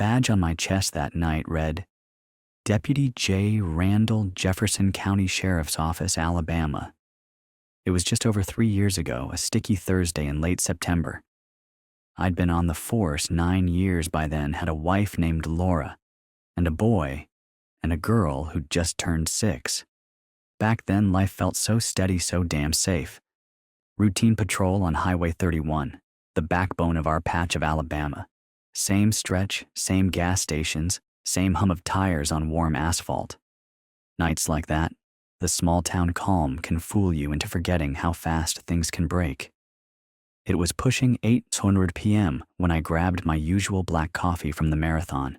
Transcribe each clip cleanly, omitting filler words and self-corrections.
badge on my chest that night read, Deputy J. Randall, Jefferson County Sheriff's Office, Alabama. It was just over 3 years ago, a sticky Thursday in late September. I'd been on the force 9 years by then, had a wife named Laura, and a boy, and a girl who'd just turned 6. Back then, life felt so steady, so damn safe. Routine patrol on Highway 31, the backbone of our patch of Alabama. Same stretch, same gas stations, same hum of tires on warm asphalt. Nights like that, the small-town calm can fool you into forgetting how fast things can break. It was pushing 8:00 p.m. when I grabbed my usual black coffee from the Marathon.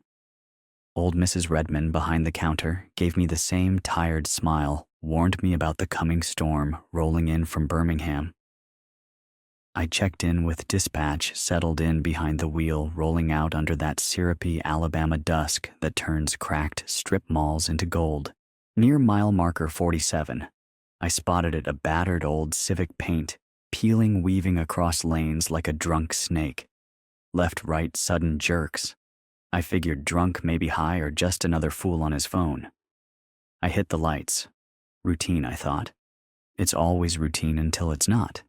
Old Mrs. Redmond behind the counter gave me the same tired smile, warned me about the coming storm rolling in from Birmingham. I checked in with dispatch, settled in behind the wheel, rolling out under that syrupy Alabama dusk that turns cracked strip malls into gold. Near mile marker 47, I spotted it, a battered old Civic Paint, peeling, weaving across lanes like a drunk snake. Left-right sudden jerks. I figured drunk, maybe high, or just another fool on his phone. I hit the lights. Routine, I thought. It's always routine until it's not.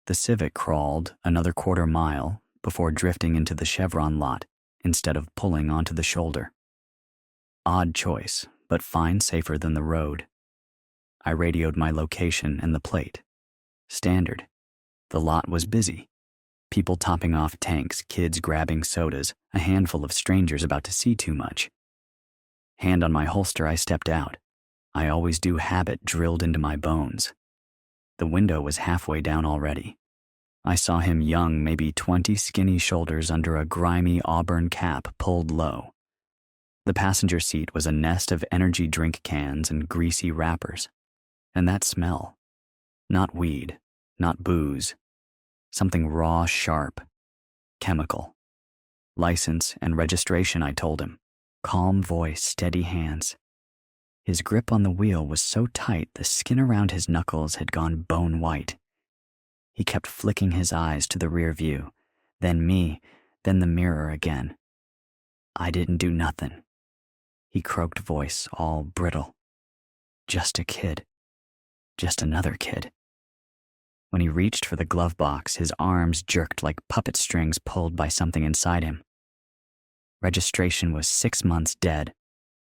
The Civic crawled another quarter mile before drifting into the Chevron lot instead of pulling onto the shoulder. Odd choice, but fine, safer than the road. I radioed my location and the plate. Standard. The lot was busy. People topping off tanks, kids grabbing sodas, a handful of strangers about to see too much. Hand on my holster, I stepped out. I always do, habit drilled into my bones. The window was halfway down already. I saw him, young, maybe 20, skinny shoulders under a grimy auburn cap pulled low. The passenger seat was a nest of energy drink cans and greasy wrappers. And that smell. Not weed, not booze. Something raw, sharp. Chemical. License and registration, I told him. Calm voice, steady hands. His grip on the wheel was so tight the skin around his knuckles had gone bone white. He kept flicking his eyes to the rear view, then me, then the mirror again. I didn't do nothing. He croaked, voice all brittle. Just a kid. Just another kid. When he reached for the glove box, his arms jerked like puppet strings pulled by something inside him. Registration was 6 months dead.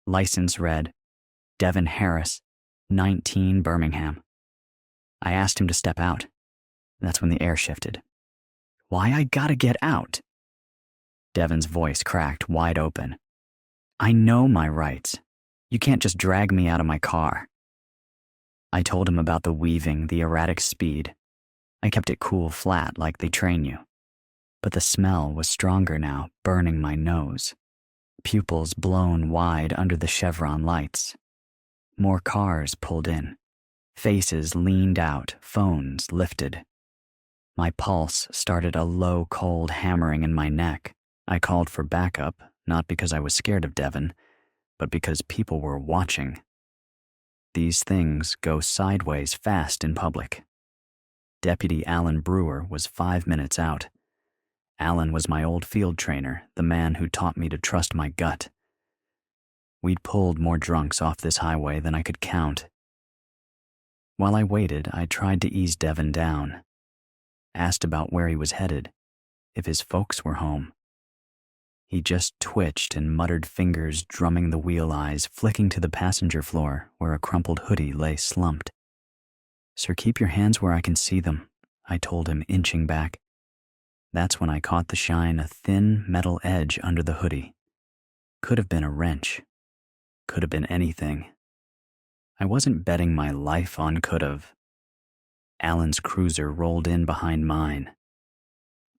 License read, Devin Harris, 19, Birmingham. I asked him to step out. That's when the air shifted. Why I gotta get out? Devin's voice cracked wide open. I know my rights. You can't just drag me out of my car. I told him about the weaving, the erratic speed. I kept it cool, flat, like they train you. But the smell was stronger now, burning my nose. Pupils blown wide under the chevron lights. More cars pulled in. Faces leaned out, phones lifted. My pulse started a low, cold hammering in my neck. I called for backup, not because I was scared of Devin, but because people were watching. These things go sideways fast in public. Deputy Alan Brewer was 5 minutes out. Alan was my old field trainer, the man who taught me to trust my gut. We'd pulled more drunks off this highway than I could count. While I waited, I tried to ease Devin down. Asked about where he was headed, if his folks were home. He just twitched and muttered, fingers drumming the wheel eyes, flicking to the passenger floor where a crumpled hoodie lay slumped. Sir, keep your hands where I can see them, I told him, inching back. That's when I caught the shine, a thin metal edge under the hoodie. Could have been a wrench. Could have been anything. I wasn't betting my life on could have. Alan's cruiser rolled in behind mine.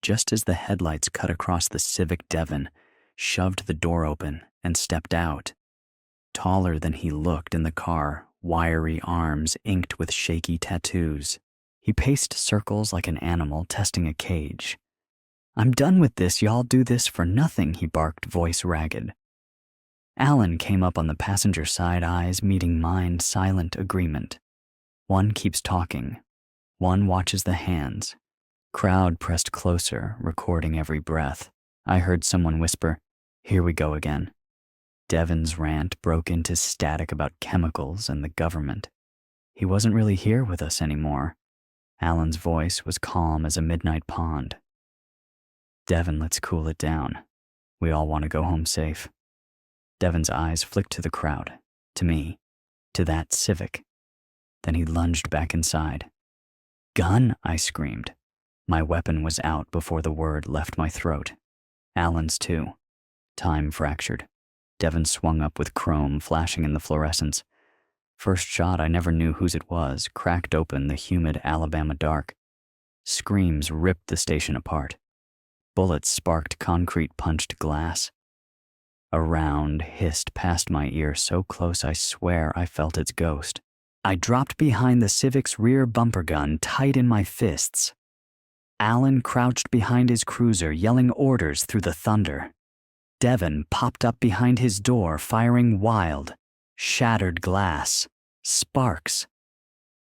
Just as the headlights cut across the Civic, Devin shoved the door open and stepped out. Taller than he looked in the car, wiry arms inked with shaky tattoos. He paced circles like an animal testing a cage. I'm done with this, y'all do this for nothing, he barked, voice ragged. Alan came up on the passenger side, eyes meeting mine, silent agreement. One keeps talking. One watches the hands. Crowd pressed closer, recording every breath. I heard someone whisper, "Here we go again." Devin's rant broke into static about chemicals and the government. He wasn't really here with us anymore. Alan's voice was calm as a midnight pond. "Devin, let's cool it down. We all want to go home safe." Devin's eyes flicked to the crowd, to me, to that Civic. Then he lunged back inside. "Gun!" I screamed. My weapon was out before the word left my throat. Alan's too. Time fractured. Devin swung up with chrome flashing in the fluorescence. First shot, I never knew whose it was, cracked open the humid Alabama dark. Screams ripped the station apart. Bullets sparked concrete-punched glass. A round hissed past my ear so close I swear I felt its ghost. I dropped behind the Civic's rear bumper gun tight in my fists. Alan crouched behind his cruiser yelling orders through the thunder. Devin popped up behind his door firing wild, shattered glass, sparks.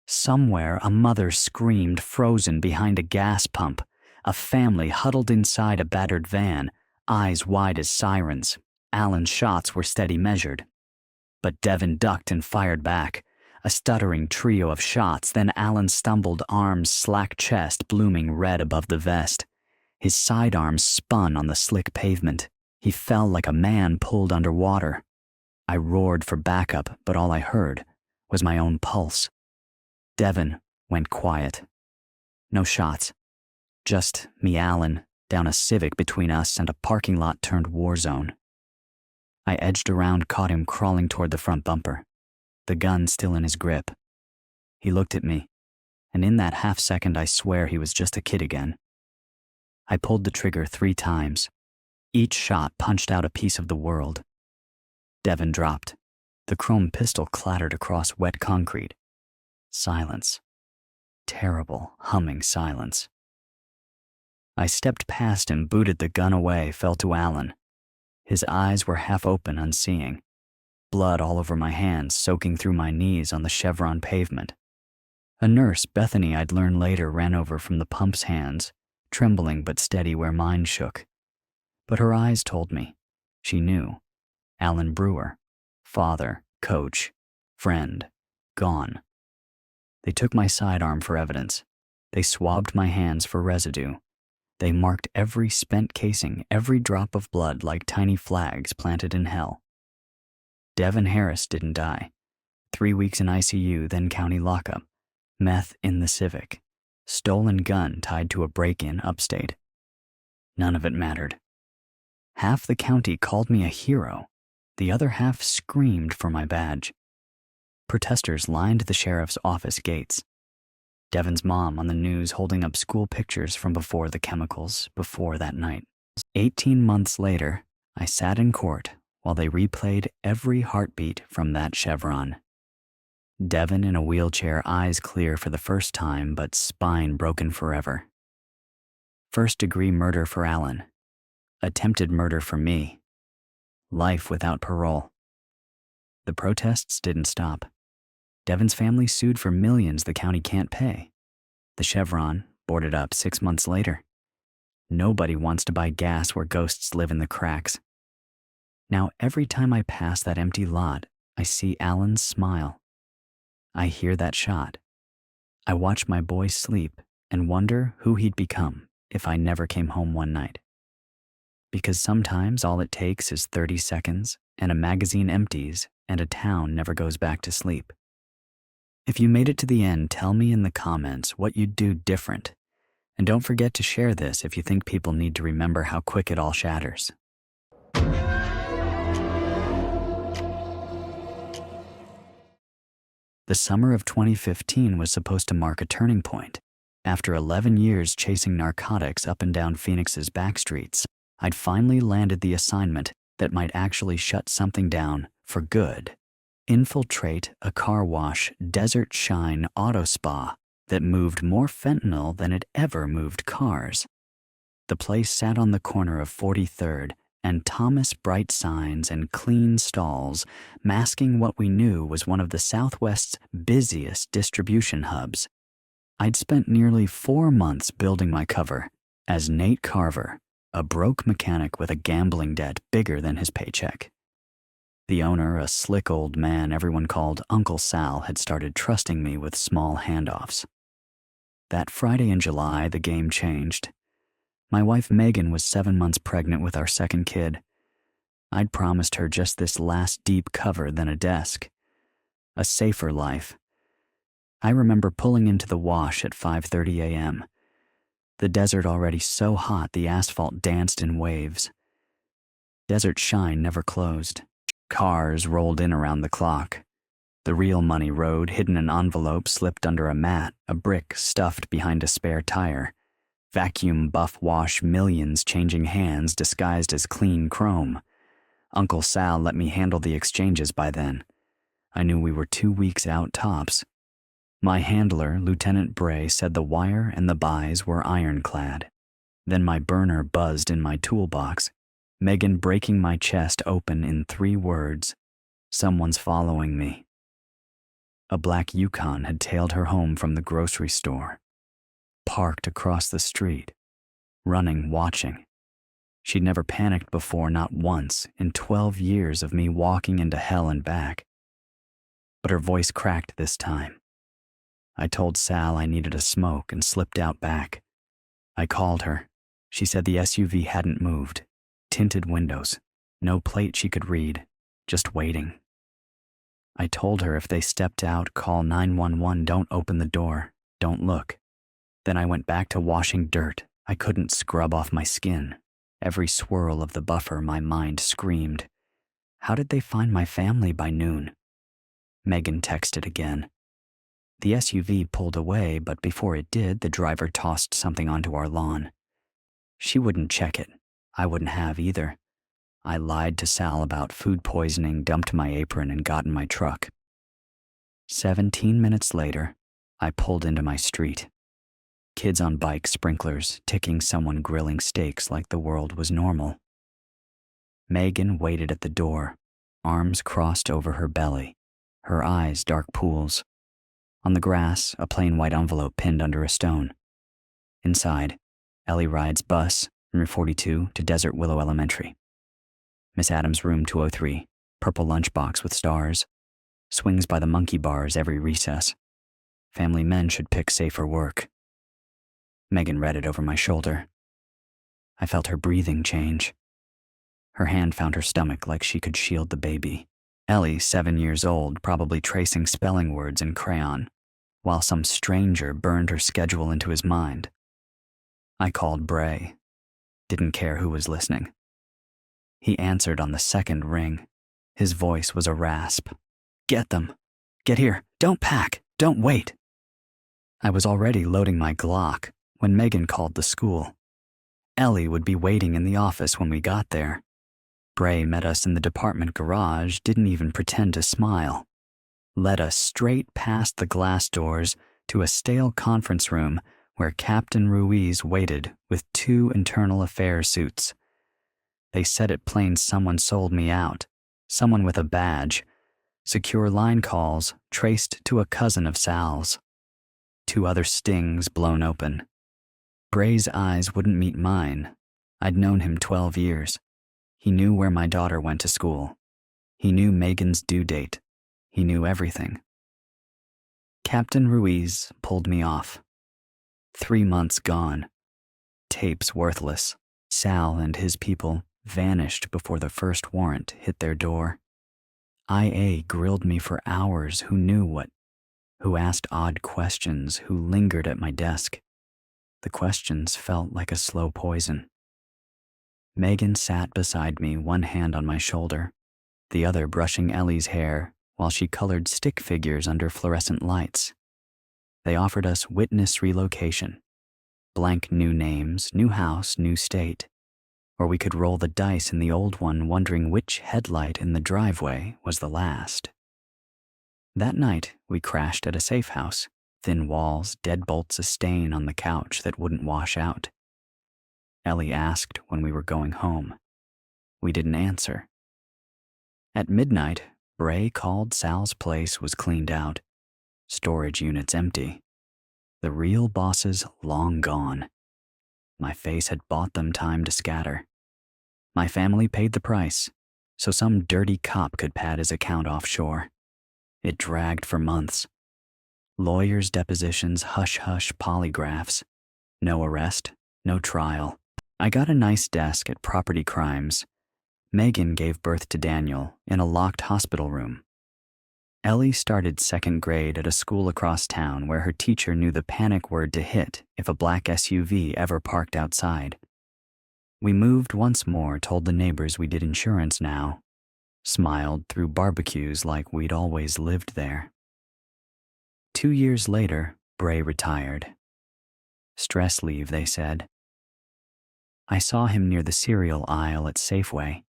Somewhere a mother screamed frozen behind a gas pump, a family huddled inside a battered van, eyes wide as sirens. Alan's shots were steady measured. But Devin ducked and fired back. A stuttering trio of shots, then Alan stumbled, arms slack chest blooming red above the vest. His sidearms spun on the slick pavement. He fell like a man pulled underwater. I roared for backup, but all I heard was my own pulse. Devin went quiet. No shots. Just me, Alan, down a Civic between us and a parking lot turned war zone. I edged around, caught him crawling toward the front bumper, the gun still in his grip. He looked at me, and in that half second I swear he was just a kid again. I pulled the trigger 3 times. Each shot punched out a piece of the world. Devin dropped. The chrome pistol clattered across wet concrete. Silence. Terrible, humming silence. I stepped past him, booted the gun away, fell to Alan. His eyes were half open, unseeing. Blood all over my hands, soaking through my knees on the chevron pavement. A nurse, Bethany, I'd learn later, ran over from the pump's hands, trembling but steady where mine shook. But her eyes told me. She knew. Alan Brewer, father, coach, friend, gone. They took my sidearm for evidence. They swabbed my hands for residue. They marked every spent casing, every drop of blood like tiny flags planted in hell. Devin Harris didn't die. 3 weeks in ICU, then county lockup. Meth in the Civic. Stolen gun tied to a break-in upstate. None of it mattered. Half the county called me a hero. The other half screamed for my badge. Protesters lined the sheriff's office gates. Devin's mom on the news holding up school pictures from before the chemicals, before that night. 18 months later, I sat in court while they replayed every heartbeat from that chevron. Devin in a wheelchair, eyes clear for the first time, but spine broken forever. First-degree murder for Alan. Attempted murder for me. Life without parole. The protests didn't stop. Devin's family sued for millions the county can't pay. The Chevron boarded up 6 months later. Nobody wants to buy gas where ghosts live in the cracks. Now, every time I pass that empty lot, I see Alan's smile. I hear that shot. I watch my boy sleep and wonder who he'd become if I never came home one night. Because sometimes all it takes is 30 seconds and a magazine empties and a town never goes back to sleep. If you made it to the end, tell me in the comments what you'd do different. And don't forget to share this if you think people need to remember how quick it all shatters. The summer of 2015 was supposed to mark a turning point. After 11 years chasing narcotics up and down Phoenix's back streets, I'd finally landed the assignment that might actually shut something down for good. Infiltrate a car wash, desert shine auto spa that moved more fentanyl than it ever moved cars. The place sat on the corner of 43rd and Thomas Bright signs and clean stalls, masking what we knew was one of the Southwest's busiest distribution hubs. I'd spent nearly 4 months building my cover as Nate Carver, a broke mechanic with a gambling debt bigger than his paycheck. The owner, a slick old man everyone called Uncle Sal, had started trusting me with small handoffs. That Friday in July, the game changed. My wife Megan was 7 months pregnant with our second kid. I'd promised her just this last deep cover than a desk. A safer life. I remember pulling into the wash at 5:30 a.m. The desert already so hot the asphalt danced in waves. Desert Shine never closed. Cars rolled in around the clock. The real money road hid in an envelope slipped under a mat, a brick stuffed behind a spare tire. Vacuum buff wash millions changing hands disguised as clean chrome. Uncle Sal let me handle the exchanges by then. I knew we were 2 weeks out tops. My handler, Lieutenant Bray, said the wire and the buys were ironclad. Then my burner buzzed in my toolbox, Megan breaking my chest open in 3 words. Someone's following me. A black Yukon had tailed her home from the grocery store. Parked across the street. Running, watching. She'd never panicked before, not once, in 12 years of me walking into hell and back. But her voice cracked this time. I told Sal I needed a smoke and slipped out back. I called her. She said the SUV hadn't moved. Tinted windows. No plate she could read. Just waiting. I told her if they stepped out, call 911, don't open the door, don't look. Then I went back to washing dirt. I couldn't scrub off my skin. Every swirl of the buffer, my mind screamed. How did they find my family by noon? Megan texted again. The SUV pulled away, but before it did, the driver tossed something onto our lawn. She wouldn't check it. I wouldn't have either. I lied to Sal about food poisoning, dumped my apron, and got in my truck. 17 minutes later, I pulled into my street. Kids on bikes, sprinklers, ticking, someone grilling steaks like the world was normal. Megan waited at the door, arms crossed over her belly, her eyes dark pools. On the grass, a plain white envelope pinned under a stone. Inside, Ellie rides bus, Route 42 to Desert Willow Elementary. Miss Adams' room 203, purple lunchbox with stars. Swings by the monkey bars every recess. Family men should pick safer work. Megan read it over my shoulder. I felt her breathing change. Her hand found her stomach like she could shield the baby. Ellie, 7 years old, probably tracing spelling words in crayon, while some stranger burned her schedule into his mind. I called Bray. Didn't care who was listening. He answered on the second ring. His voice was a rasp. Get them. Get here. Don't pack. Don't wait. I was already loading my Glock when Megan called the school. Ellie would be waiting in the office when we got there. Bray met us in the department garage, didn't even pretend to smile. Led us straight past the glass doors to a stale conference room where Captain Ruiz waited with 2 internal affairs suits. They said it plain someone sold me out, someone with a badge. Secure line calls traced to a cousin of Sal's. 2 other stings blown open. Bray's eyes wouldn't meet mine. I'd known him 12 years. He knew where my daughter went to school. He knew Megan's due date. He knew everything. Captain Ruiz pulled me off. 3 months gone. Tapes worthless. Sal and his people vanished before the first warrant hit their door. IA grilled me for hours. Who knew what? Who asked odd questions? Who lingered at my desk? The questions felt like a slow poison. Megan sat beside me, one hand on my shoulder, the other brushing Ellie's hair while she colored stick figures under fluorescent lights. They offered us witness relocation. Blank new names, new house, new state. Or we could roll the dice in the old one, wondering which headlight in the driveway was the last. That night, we crashed at a safe house. Thin walls, deadbolts a stain on the couch that wouldn't wash out. Ellie asked when we were going home. We didn't answer. At midnight, Bray called Sal's place was cleaned out. Storage units empty. The real bosses long gone. My face had bought them time to scatter. My family paid the price, so some dirty cop could pad his account offshore. It dragged for months. Lawyers' depositions, hush-hush polygraphs. No arrest, no trial. I got a nice desk at Property Crimes. Megan gave birth to Daniel in a locked hospital room. Ellie started second grade at a school across town where her teacher knew the panic word to hit if a black SUV ever parked outside. We moved once more, told the neighbors we did insurance now, smiled through barbecues like we'd always lived there. 2 years later, Bray retired. Stress leave, they said. I saw him near the cereal aisle at Safeway.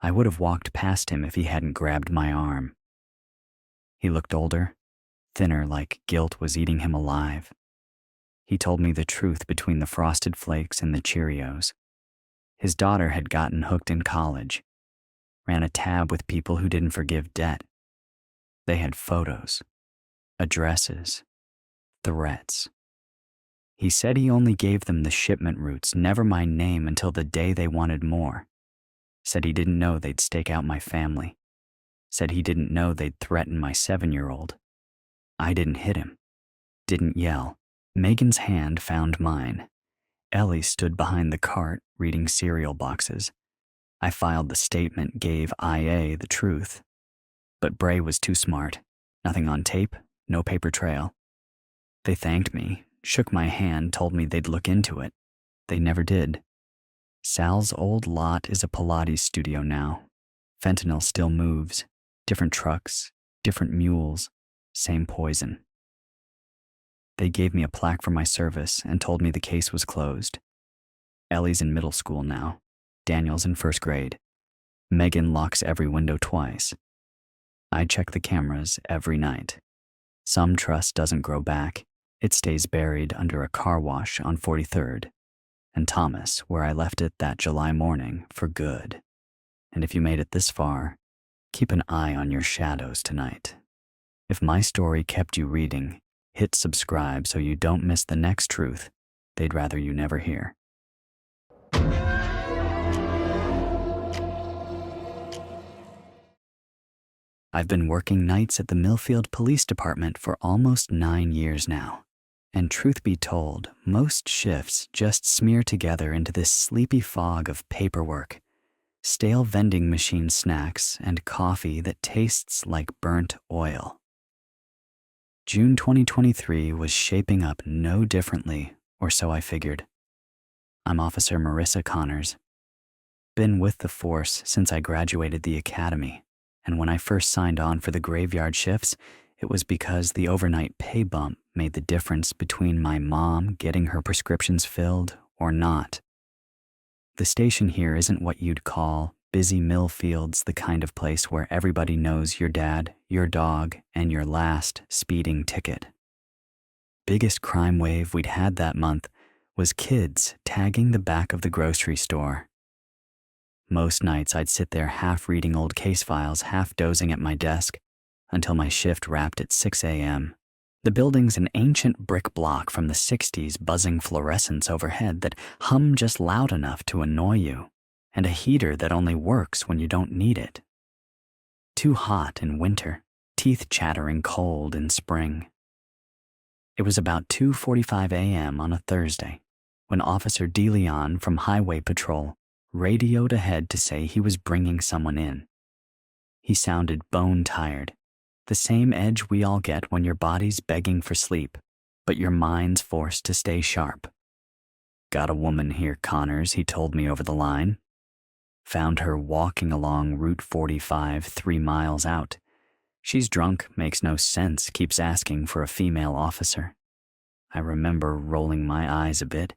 I would have walked past him if he hadn't grabbed my arm. He looked older, thinner, like guilt was eating him alive. He told me the truth between the Frosted Flakes and the Cheerios. His daughter had gotten hooked in college, ran a tab with people who didn't forgive debt. They had photos, addresses, threats. He said he only gave them the shipment routes, never my name, until the day they wanted more. Said he didn't know they'd stake out my family. Said he didn't know they'd threaten my 7-year-old. I didn't hit him. Didn't yell. Megan's hand found mine. Ellie stood behind the cart, reading cereal boxes. I filed the statement, gave IA the truth. But Bray was too smart. Nothing on tape, no paper trail. They thanked me, shook my hand, told me they'd look into it. They never did. Sal's old lot is a Pilates studio now. Fentanyl still moves. Different trucks, different mules, same poison. They gave me a plaque for my service and told me the case was closed. Ellie's in middle school now. Daniel's in first grade. Megan locks every window twice. I check the cameras every night. Some trust doesn't grow back. It stays buried under a car wash on 43rd. And Thomas, where I left it that July morning, for good. And if you made it this far, keep an eye on your shadows tonight. If my story kept you reading, hit subscribe so you don't miss the next truth they'd rather you never hear. I've been working nights at the Millfield Police Department for almost 9 years now. And truth be told, most shifts just smear together into this sleepy fog of paperwork, stale vending machine snacks, and coffee that tastes like burnt oil. June 2023 was shaping up no differently, or so I figured. I'm Officer Marissa Connors. Been with the force since I graduated the academy, and when I first signed on for the graveyard shifts, it was because the overnight pay bump made the difference between my mom getting her prescriptions filled or not. The station here isn't what you'd call busy Millfields, the kind of place where everybody knows your dad, your dog, and your last speeding ticket. Biggest crime wave we'd had that month was kids tagging the back of the grocery store. Most nights I'd sit there half reading old case files, half dozing at my desk, until my shift wrapped at 6 a.m. The building's an ancient brick block from the 60s, buzzing fluorescents overhead that hum just loud enough to annoy you, and a heater that only works when you don't need it. Too hot in winter, teeth chattering cold in spring. It was about 2:45 a.m. on a Thursday when Officer DeLeon from Highway Patrol radioed ahead to say he was bringing someone in. He sounded bone-tired, the same edge we all get when your body's begging for sleep, but your mind's forced to stay sharp. Got a woman here, Connors, he told me over the line. Found her walking along Route 45 3 miles out. She's drunk, makes no sense, keeps asking for a female officer. I remember rolling my eyes a bit,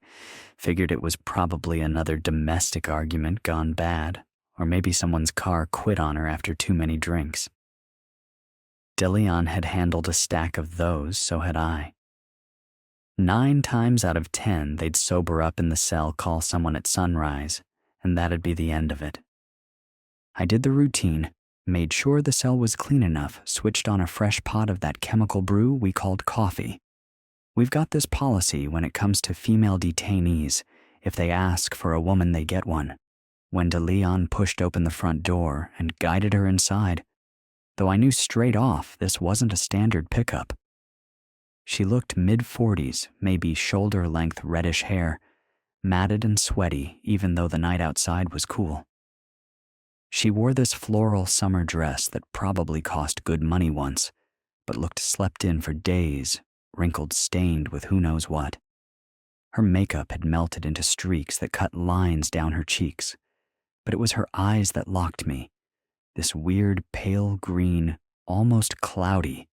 figured it was probably another domestic argument gone bad, or maybe someone's car quit on her after too many drinks. DeLeon had handled a stack of those, so had I. 9 times out of 10, they'd sober up in the cell, call someone at sunrise, and that'd be the end of it. I did the routine, made sure the cell was clean enough, switched on a fresh pot of that chemical brew we called coffee. We've got this policy when it comes to female detainees. If they ask for a woman, they get one. When DeLeon pushed open the front door and guided her inside, though I knew straight off this wasn't a standard pickup. She looked mid-40s, maybe shoulder-length reddish hair, matted and sweaty even though the night outside was cool. She wore this floral summer dress that probably cost good money once, but looked slept in for days, wrinkled, stained with who knows what. Her makeup had melted into streaks that cut lines down her cheeks, but it was her eyes that locked me, this weird pale green, almost cloudy,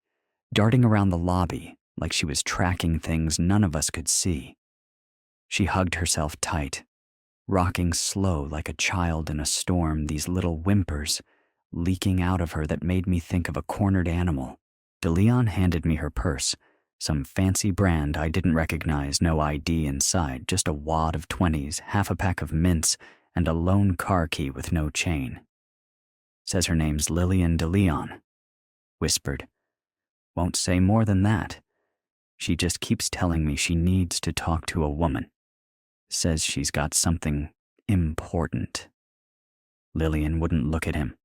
darting around the lobby like she was tracking things none of us could see. She hugged herself tight, rocking slow like a child in a storm, these little whimpers leaking out of her that made me think of a cornered animal. DeLeon handed me her purse, some fancy brand I didn't recognize, no ID inside, just a wad of 20s, half a pack of mints, and a lone car key with no chain. Says her name's Lillian DeLeon. Whispered. Won't say more than that. She just keeps telling me she needs to talk to a woman. Says she's got something important. Lillian wouldn't look at him,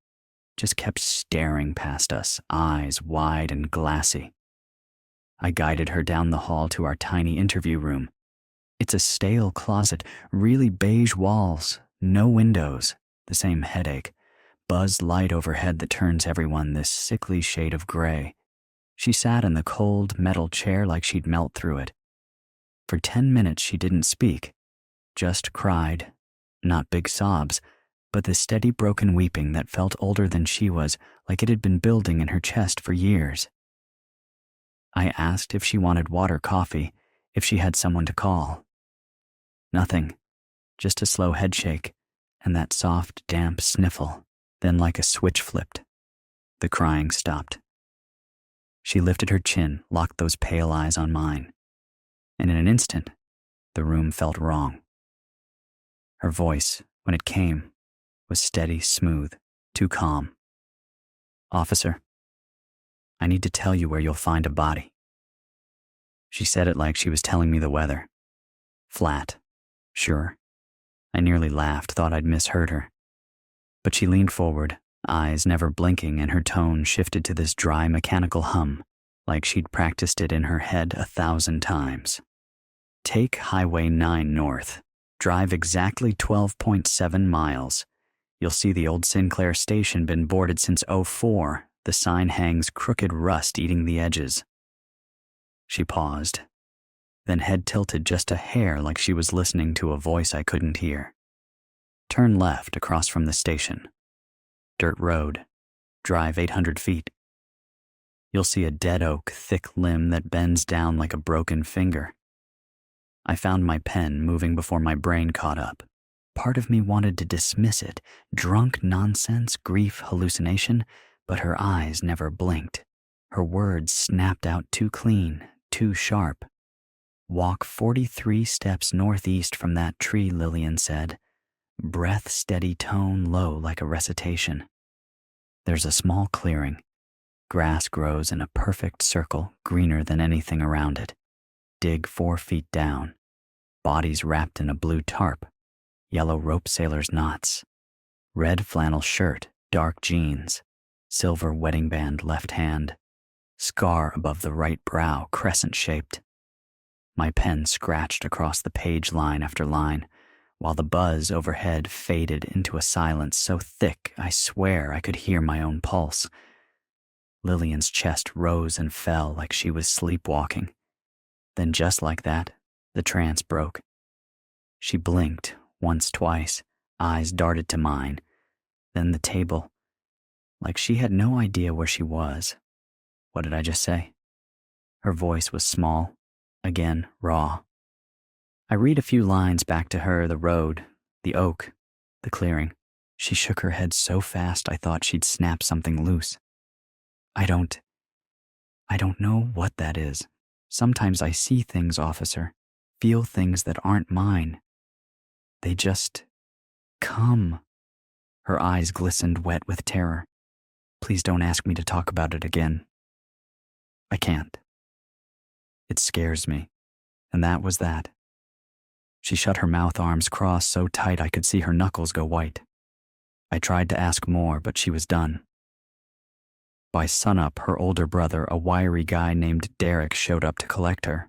just kept staring past us, eyes wide and glassy. I guided her down the hall to our tiny interview room. It's a stale closet, really beige walls, no windows, the same headache, buzzed light overhead that turns everyone this sickly shade of gray. She sat in the cold metal chair like she'd melt through it. For 10 minutes she didn't speak, just cried, not big sobs, but the steady broken weeping that felt older than she was, like it had been building in her chest for years. I asked if she wanted water, coffee, if she had someone to call. Nothing, just a slow headshake and that soft, damp sniffle. Then like a switch flipped. The crying stopped. She lifted her chin, locked those pale eyes on mine, and in an instant, the room felt wrong. Her voice, when it came, was steady, smooth, too calm. Officer, I need to tell you where you'll find a body. She said it like she was telling me the weather. Flat, sure. I nearly laughed, thought I'd misheard her. But she leaned forward, eyes never blinking, and her tone shifted to this dry mechanical hum, like she'd practiced it in her head 1,000 times. Take Highway 9 north. Drive exactly 12.7 miles. You'll see the old Sinclair station been boarded since '04. The sign hangs crooked rust eating the edges. She paused, then head tilted just a hair like she was listening to a voice I couldn't hear. Turn left across from the station. Dirt road. Drive 800 feet. You'll see a dead oak, thick limb that bends down like a broken finger. I found my pen moving before my brain caught up. Part of me wanted to dismiss it, drunk nonsense, grief, hallucination, but her eyes never blinked. Her words snapped out too clean, too sharp. Walk 43 steps northeast from that tree, Lillian said. Breath steady, tone low like a recitation. There's a small clearing. Grass grows in a perfect circle, greener than anything around it. Dig 4 feet down. Bodies wrapped in a blue tarp. Yellow rope sailor's knots. Red flannel shirt, dark jeans. Silver wedding band left hand. Scar above the right brow, crescent-shaped. My pen scratched across the page line after line, while the buzz overhead faded into a silence so thick I swear I could hear my own pulse. Lillian's chest rose and fell like she was sleepwalking. Then just like that, the trance broke. She blinked once, twice, eyes darted to mine, then the table, like she had no idea where she was. What did I just say? Her voice was small, again raw. I read a few lines back to her, the road, the oak, the clearing. She shook her head so fast I thought she'd snap something loose. I don't know what that is. Sometimes I see things, officer, feel things that aren't mine. They just come. Her eyes glistened wet with terror. Please don't ask me to talk about it again. I can't. It scares me, and that was that. She shut her mouth, arms crossed so tight I could see her knuckles go white. I tried to ask more, but she was done. By sunup, her older brother, a wiry guy named Derek, showed up to collect her.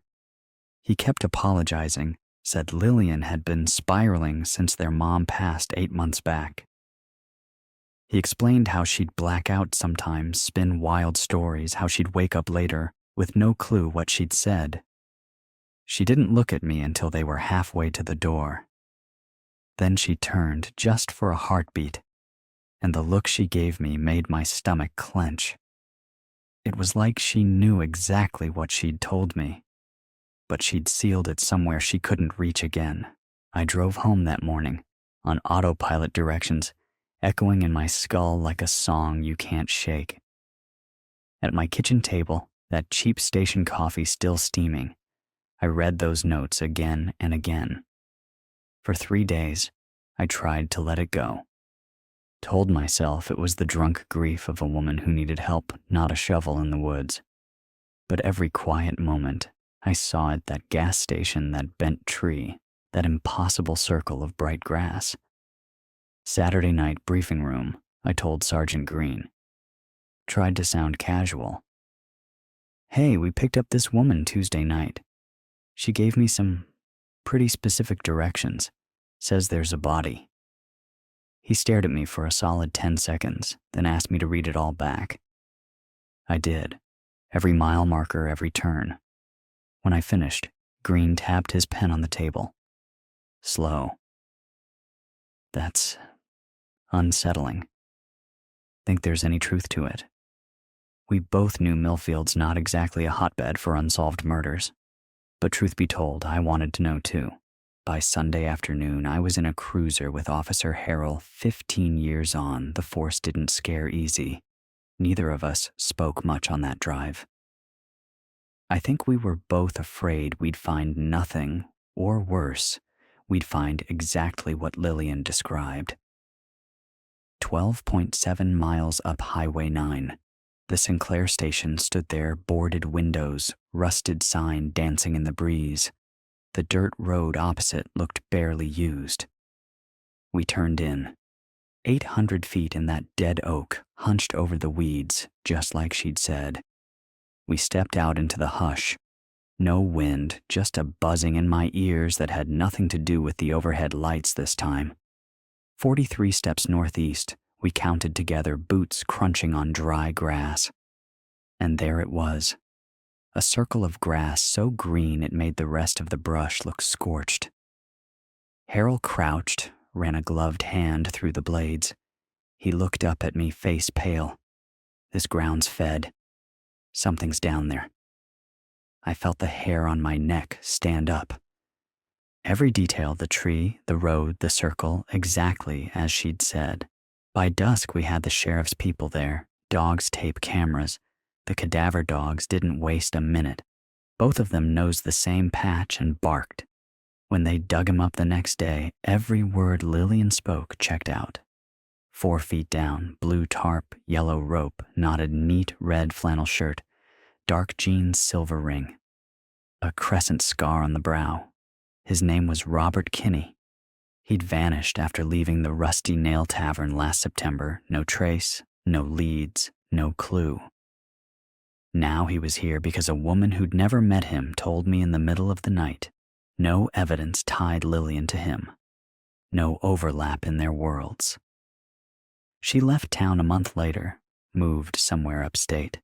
He kept apologizing, said Lillian had been spiraling since their mom passed 8 months back. He explained how she'd black out sometimes, spin wild stories, how she'd wake up later with no clue what she'd said. She didn't look at me until they were halfway to the door. Then she turned just for a heartbeat, and the look she gave me made my stomach clench. It was like she knew exactly what she'd told me, but she'd sealed it somewhere she couldn't reach again. I drove home that morning, on autopilot directions, echoing in my skull like a song you can't shake. At my kitchen table, that cheap station coffee still steaming, I read those notes again and again. For 3 days, I tried to let it go. Told myself it was the drunk grief of a woman who needed help, not a shovel in the woods. But every quiet moment, I saw it, that gas station, that bent tree, that impossible circle of bright grass. Saturday night briefing room, I told Sergeant Green. Tried to sound casual. Hey, we picked up this woman Tuesday night. She gave me some pretty specific directions. Says there's a body. He stared at me for a solid 10 seconds, then asked me to read it all back. I did. Every mile marker, every turn. When I finished, Green tapped his pen on the table. Slow. That's unsettling. Think there's any truth to it? We both knew Millfield's not exactly a hotbed for unsolved murders. But truth be told, I wanted to know too. By Sunday afternoon, I was in a cruiser with Officer Harrell. 15 years on, the force didn't scare easy. Neither of us spoke much on that drive. I think we were both afraid we'd find nothing, or worse, we'd find exactly what Lillian described. 12.7 miles up Highway 9, the Sinclair station stood there, boarded windows, rusted sign dancing in the breeze. The dirt road opposite looked barely used. We turned in. 800 feet in that dead oak, hunched over the weeds, just like she'd said. We stepped out into the hush. No wind, just a buzzing in my ears that had nothing to do with the overhead lights this time. 43 steps northeast, we counted together, boots crunching on dry grass. And there it was. A circle of grass so green it made the rest of the brush look scorched. Harrell crouched, ran a gloved hand through the blades. He looked up at me, face pale. This ground's fed. Something's down there. I felt the hair on my neck stand up. Every detail, the tree, the road, the circle, exactly as she'd said. By dusk, we had the sheriff's people there, dogs, tape, cameras. The cadaver dogs didn't waste a minute. Both of them nosed the same patch and barked. When they dug him up the next day, every word Lillian spoke checked out. 4 feet down, blue tarp, yellow rope, knotted neat red flannel shirt, dark jeans, silver ring. A crescent scar on the brow. His name was Robert Kinney. He'd vanished after leaving the Rusty Nail Tavern last September. No trace, no leads, no clue. Now he was here because a woman who'd never met him told me in the middle of the night. No evidence tied Lillian to him. No overlap in their worlds. She left town a month later, moved somewhere upstate.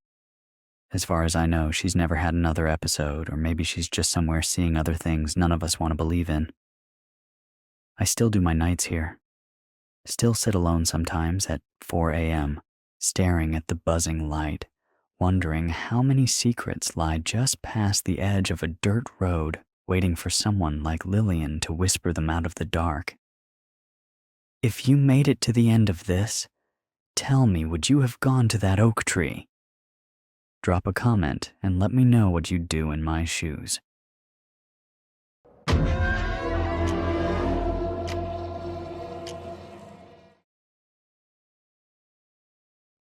As far as I know, she's never had another episode, or maybe she's just somewhere seeing other things none of us want to believe in. I still do my nights here. Still sit alone sometimes at 4 a.m., staring at the buzzing light, wondering how many secrets lie just past the edge of a dirt road, waiting for someone like Lillian to whisper them out of the dark. If you made it to the end of this, tell me, would you have gone to that oak tree? Drop a comment and let me know what you'd do in my shoes.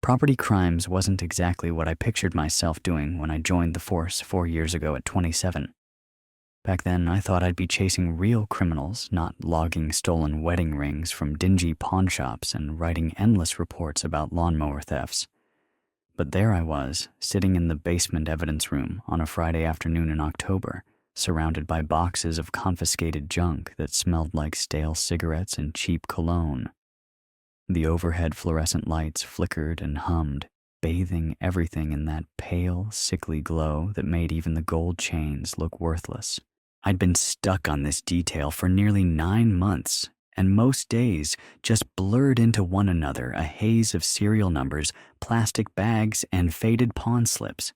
Property crimes wasn't exactly what I pictured myself doing when I joined the force 4 years ago at 27. Back then, I thought I'd be chasing real criminals, not logging stolen wedding rings from dingy pawn shops and writing endless reports about lawnmower thefts. But there I was, sitting in the basement evidence room on a Friday afternoon in October, surrounded by boxes of confiscated junk that smelled like stale cigarettes and cheap cologne. The overhead fluorescent lights flickered and hummed, bathing everything in that pale, sickly glow that made even the gold chains look worthless. I'd been stuck on this detail for nearly 9 months, and most days just blurred into one another, a haze of serial numbers, plastic bags, and faded pawn slips.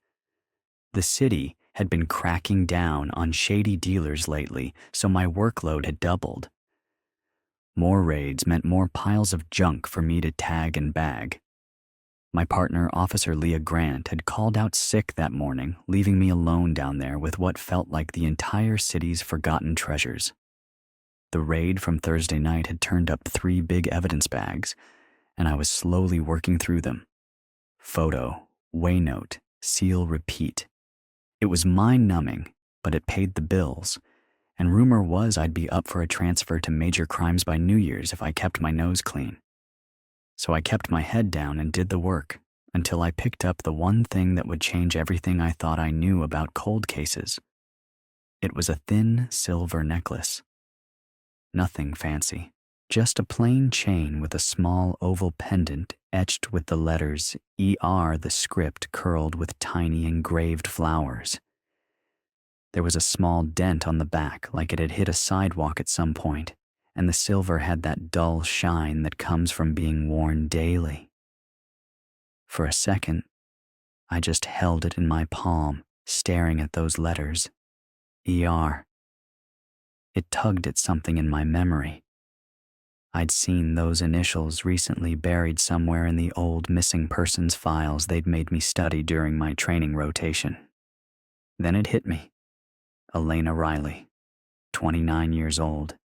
The city had been cracking down on shady dealers lately, so my workload had doubled. More raids meant more piles of junk for me to tag and bag. My partner, Officer Leah Grant, had called out sick that morning, leaving me alone down there with what felt like the entire city's forgotten treasures. The raid from Thursday night had turned up 3 big evidence bags, and I was slowly working through them. Photo, weigh note, seal, repeat. It was mind-numbing, but it paid the bills, and rumor was I'd be up for a transfer to major crimes by New Year's if I kept my nose clean. So I kept my head down and did the work until I picked up the one thing that would change everything I thought I knew about cold cases. It was a thin silver necklace. Nothing fancy, just a plain chain with a small oval pendant etched with the letters ER, the script curled with tiny engraved flowers. There was a small dent on the back like it had hit a sidewalk at some point, and the silver had that dull shine that comes from being worn daily. For a second, I just held it in my palm, staring at those letters. ER. It tugged at something in my memory. I'd seen those initials recently buried somewhere in the old missing persons files they'd made me study during my training rotation. Then it hit me. Elena Riley, 29 years old.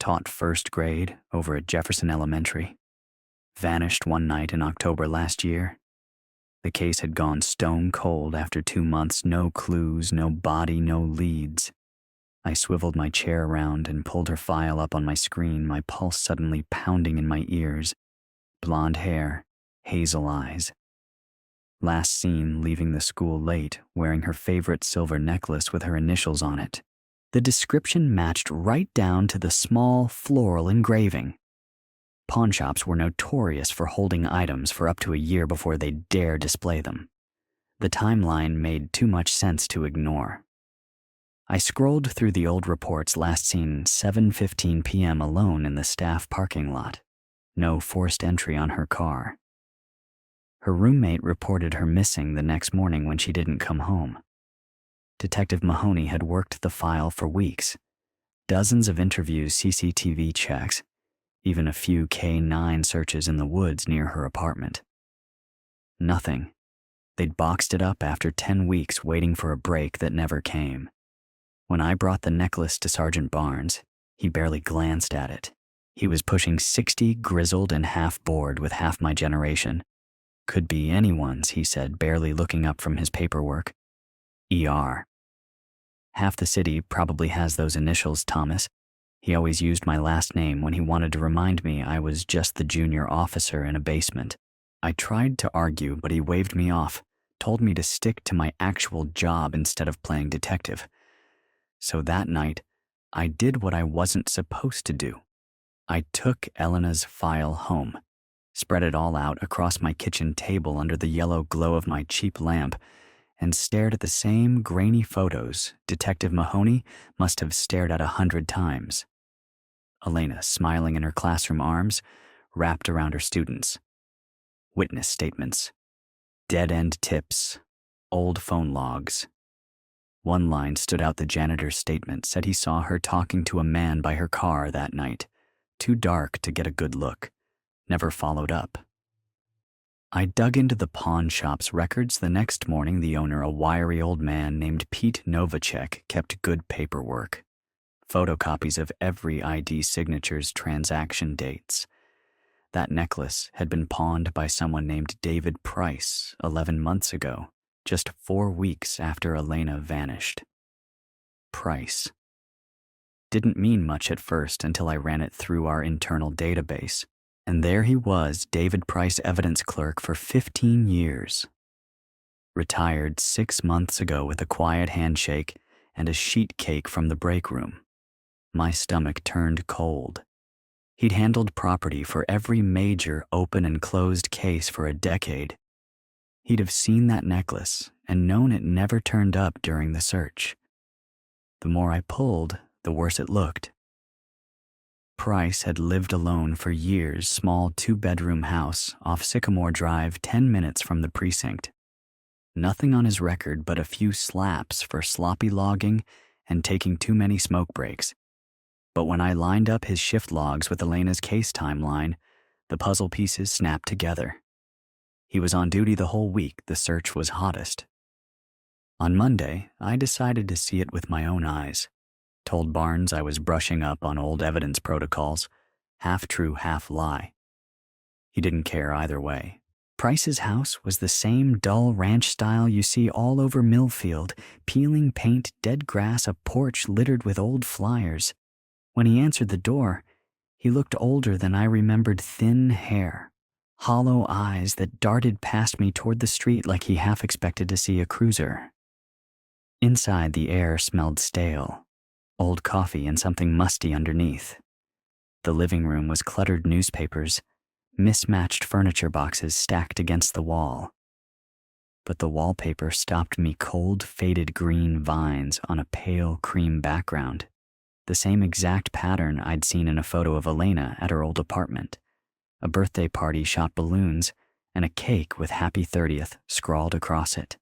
Taught first grade over at Jefferson Elementary. Vanished one night in October last year. The case had gone stone cold after 2 months, no clues, no body, no leads. I swiveled my chair around and pulled her file up on my screen, my pulse suddenly pounding in my ears. Blonde hair, hazel eyes. Last seen leaving the school late, wearing her favorite silver necklace with her initials on it. The description matched right down to the small floral engraving. Pawnshops were notorious for holding items for up to a year before they'd dare display them. The timeline made too much sense to ignore. I scrolled through the old reports last seen 7:15 p.m. alone in the staff parking lot. No forced entry on her car. Her roommate reported her missing the next morning when she didn't come home. Detective Mahoney had worked the file for weeks. Dozens of interviews, CCTV checks, even a few K9 searches in the woods near her apartment. Nothing. They'd boxed it up after 10 weeks waiting for a break that never came. When I brought the necklace to Sergeant Barnes, he barely glanced at it. He was pushing 60, grizzled and half bored with half my generation. Could be anyone's, he said, barely looking up from his paperwork. ER. Half the city probably has those initials, Thomas. He always used my last name when he wanted to remind me I was just the junior officer in a basement. I tried to argue, but he waved me off, told me to stick to my actual job instead of playing detective. So that night, I did what I wasn't supposed to do. I took Elena's file home, spread it all out across my kitchen table under the yellow glow of my cheap lamp, and stared at the same grainy photos Detective Mahoney must have stared at 100 times. Elena, smiling in her classroom arms, wrapped around her students. Witness statements, dead-end tips, old phone logs. One line stood out. The janitor's statement said he saw her talking to a man by her car that night, too dark to get a good look, never followed up. I dug into the pawn shop's records the next morning. The owner, a wiry old man named Pete Novacek, kept good paperwork. Photocopies of every ID signature's transaction dates. That necklace had been pawned by someone named David Price 11 months ago, just 4 weeks after Elena vanished. Price. Didn't mean much at first until I ran it through our internal database. And there he was, David Price, evidence clerk for 15 years. Retired 6 months ago with a quiet handshake and a sheet cake from the break room. My stomach turned cold. He'd handled property for every major open and closed case for a decade. He'd have seen that necklace and known it never turned up during the search. The more I pulled, the worse it looked. Price had lived alone for years, small 2-bedroom house off Sycamore Drive, 10 minutes from the precinct. Nothing on his record but a few slaps for sloppy logging and taking too many smoke breaks. But when I lined up his shift logs with Elena's case timeline, the puzzle pieces snapped together. He was on duty the whole week the search was hottest. On Monday, I decided to see it with my own eyes. Told Barnes I was brushing up on old evidence protocols, half true, half lie. He didn't care either way. Price's house was the same dull ranch style you see all over Millfield, peeling paint, dead grass, a porch littered with old flyers. When he answered the door, he looked older than I remembered, thin hair, hollow eyes that darted past me toward the street like he half expected to see a cruiser. Inside, the air smelled stale, old coffee and something musty underneath. The living room was cluttered newspapers, mismatched furniture boxes stacked against the wall. But the wallpaper stopped me, cold, faded green vines on a pale cream background, the same exact pattern I'd seen in a photo of Elena at her old apartment. A birthday party shot balloons and a cake with Happy 30th scrawled across it.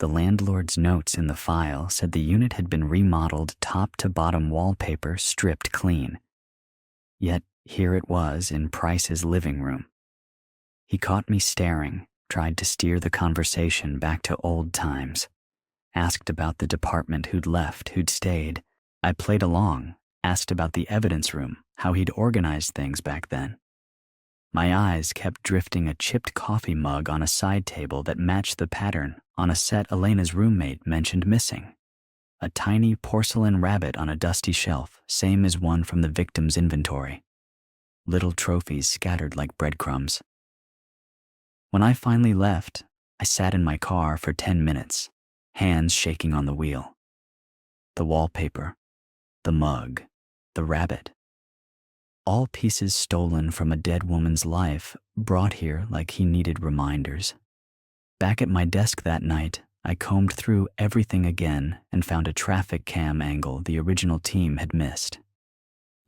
The landlord's notes in the file said the unit had been remodeled, top to bottom, wallpaper stripped clean. Yet here it was in Price's living room. He caught me staring, tried to steer the conversation back to old times. Asked about the department, who'd left, who'd stayed. I played along, asked about the evidence room, how he'd organized things back then. My eyes kept drifting a chipped coffee mug on a side table that matched the pattern on a set Elena's roommate mentioned missing. A tiny porcelain rabbit on a dusty shelf, same as one from the victim's inventory. Little trophies scattered like breadcrumbs. When I finally left, I sat in my car for 10 minutes, hands shaking on the wheel. The wallpaper, the mug, the rabbit. All pieces stolen from a dead woman's life, brought here like he needed reminders. Back at my desk that night, I combed through everything again and found a traffic cam angle the original team had missed.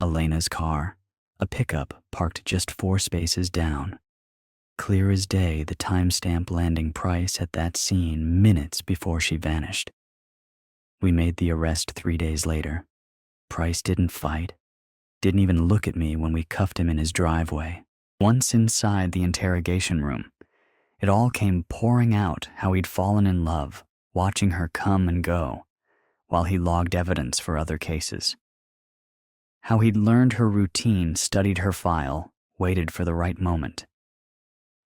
Elena's car, a pickup parked just 4 spaces down. Clear as day, the timestamp landing Price at that scene minutes before she vanished. We made the arrest 3 days later. Price didn't fight, didn't even look at me when we cuffed him in his driveway. Once inside the interrogation room, it all came pouring out how he'd fallen in love, watching her come and go, while he logged evidence for other cases. How he'd learned her routine, studied her file, waited for the right moment.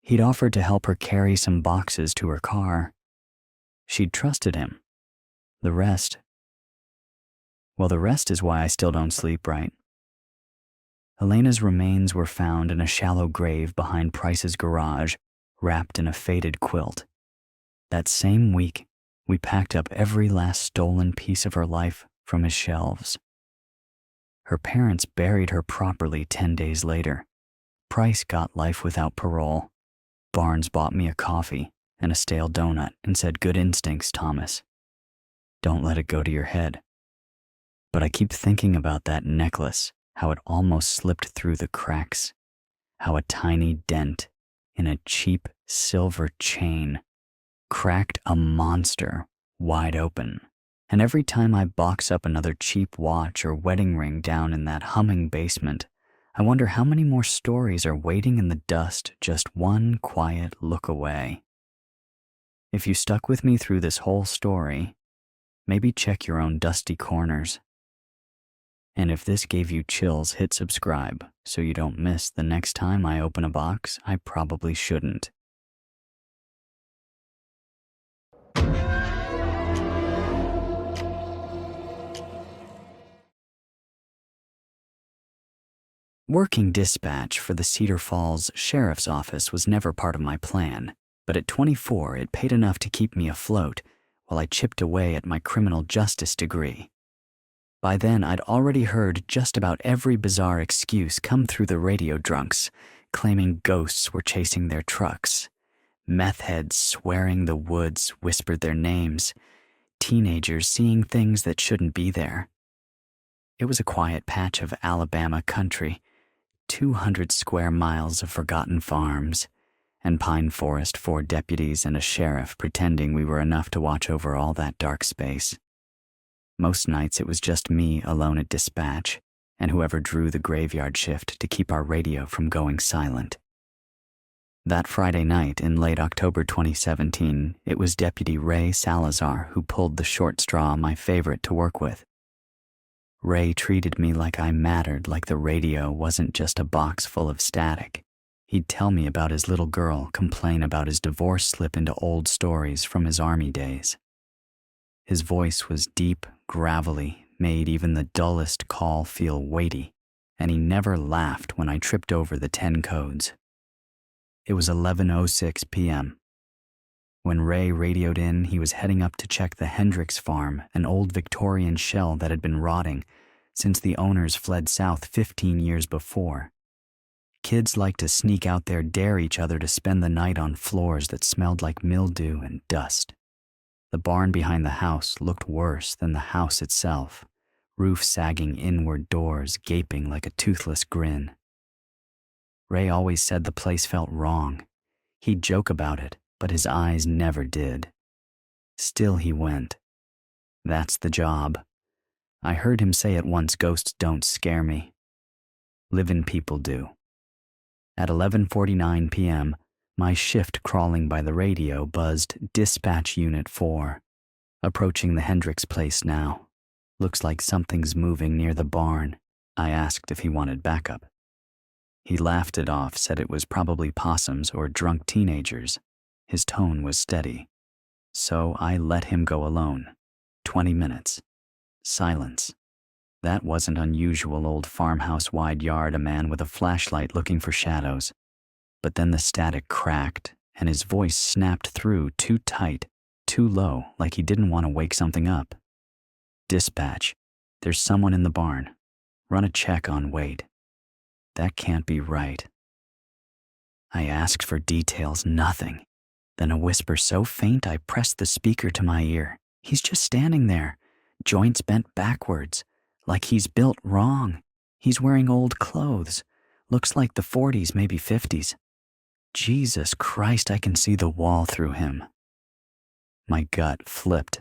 He'd offered to help her carry some boxes to her car. She'd trusted him. The rest is why I still don't sleep right. Elena's remains were found in a shallow grave behind Price's garage, wrapped in a faded quilt. That same week, we packed up every last stolen piece of her life from his shelves. Her parents buried her properly 10 days later. Price got life without parole. Barnes bought me a coffee and a stale donut and said, "Good instincts, Thomas. Don't let it go to your head." But I keep thinking about that necklace, how it almost slipped through the cracks, how a tiny dent in a cheap silver chain cracked a monster wide open. And every time I box up another cheap watch or wedding ring down in that humming basement, I wonder how many more stories are waiting in the dust just one quiet look away. If you stuck with me through this whole story, maybe check your own dusty corners. And if this gave you chills, hit subscribe so you don't miss the next time I open a box I probably shouldn't. Working dispatch for the Cedar Falls Sheriff's Office was never part of my plan, but at 24 it paid enough to keep me afloat while I chipped away at my criminal justice degree. By then, I'd already heard just about every bizarre excuse come through the radio drunks, claiming ghosts were chasing their trucks. Meth heads swearing the woods whispered their names. Teenagers seeing things that shouldn't be there. It was a quiet patch of Alabama country, 200 square miles of forgotten farms, and pine forest, 4 deputies and a sheriff pretending we were enough to watch over all that dark space. Most nights it was just me alone at dispatch, and whoever drew the graveyard shift to keep our radio from going silent. That Friday night in late October 2017, it was Deputy Ray Salazar who pulled the short straw, my favorite to work with. Ray treated me like I mattered, like the radio wasn't just a box full of static. He'd tell me about his little girl, complain about his divorce, slip into old stories from his army days. His voice was deep, gravelly, made even the dullest call feel weighty, and he never laughed when I tripped over the 10 codes. It was 11:06 p.m. When Ray radioed in, he was heading up to check the Hendricks farm, an old Victorian shell that had been rotting since the owners fled south 15 years before. Kids liked to sneak out there, dare each other to spend the night on floors that smelled like mildew and dust. The barn behind the house looked worse than the house itself, roof sagging inward, doors gaping like a toothless grin. Ray always said the place felt wrong. He'd joke about it, but his eyes never did. Still he went. That's the job. I heard him say it once, ghosts don't scare me. Livin' people do. At 11:49 p.m., my shift crawling by the radio buzzed Dispatch Unit 4. Approaching the Hendricks place now. Looks like something's moving near the barn. I asked if he wanted backup. He laughed it off, said it was probably possums or drunk teenagers. His tone was steady. So I let him go alone. 20 minutes. Silence. That wasn't unusual. Old farmhouse, wide yard, a man with a flashlight looking for shadows. But then the static cracked, and his voice snapped through, too tight, too low, like he didn't want to wake something up. Dispatch, there's someone in the barn. Run a check on Wade. That can't be right. I asked for details, nothing. Then a whisper so faint I pressed the speaker to my ear. He's just standing there, joints bent backwards, like he's built wrong. He's wearing old clothes. Looks like the 40s, maybe 50s. Jesus Christ, I can see the wall through him. My gut flipped.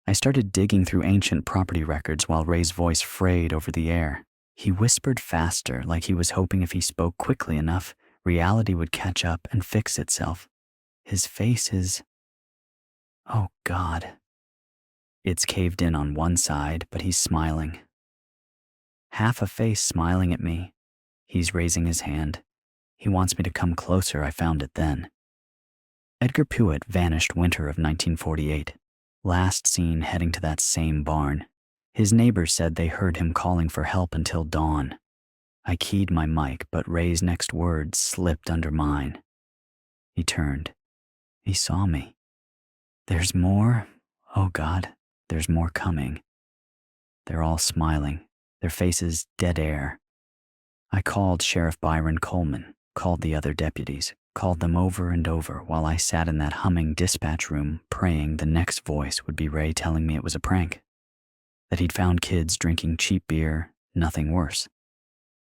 I started digging through ancient property records while Ray's voice frayed over the air. He whispered faster, like he was hoping if he spoke quickly enough, reality would catch up and fix itself. His face is... oh, God. It's caved in on one side, but he's smiling. Half a face smiling at me. He's raising his hand. He wants me to come closer. I found it then. Edgar Puett vanished winter of 1948. Last seen heading to that same barn. His neighbors said they heard him calling for help until dawn. I keyed my mic, but Ray's next words slipped under mine. He turned. He saw me. There's more. Oh, God, there's more coming. They're all smiling, their faces dead air. I called Sheriff Byron Coleman, called the other deputies, called them over and over while I sat in that humming dispatch room praying the next voice would be Ray telling me it was a prank. That he'd found kids drinking cheap beer, nothing worse.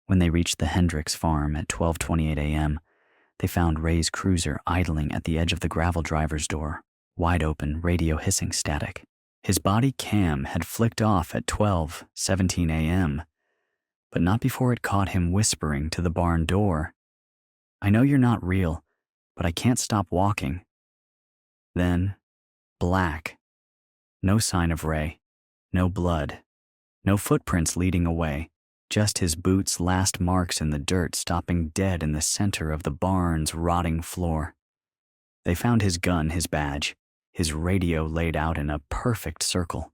When they reached the Hendricks farm at 12:28 a.m., they found Ray's cruiser idling at the edge of the gravel driver's door, wide open, radio hissing static. His body cam had flicked off at 12:17 a.m., but not before it caught him whispering to the barn door, "I know you're not real, but I can't stop walking." Then, black. No sign of Ray. No blood. No footprints leading away. Just his boots' last marks in the dirt stopping dead in the center of the barn's rotting floor. They found his gun, his badge, his radio laid out in a perfect circle.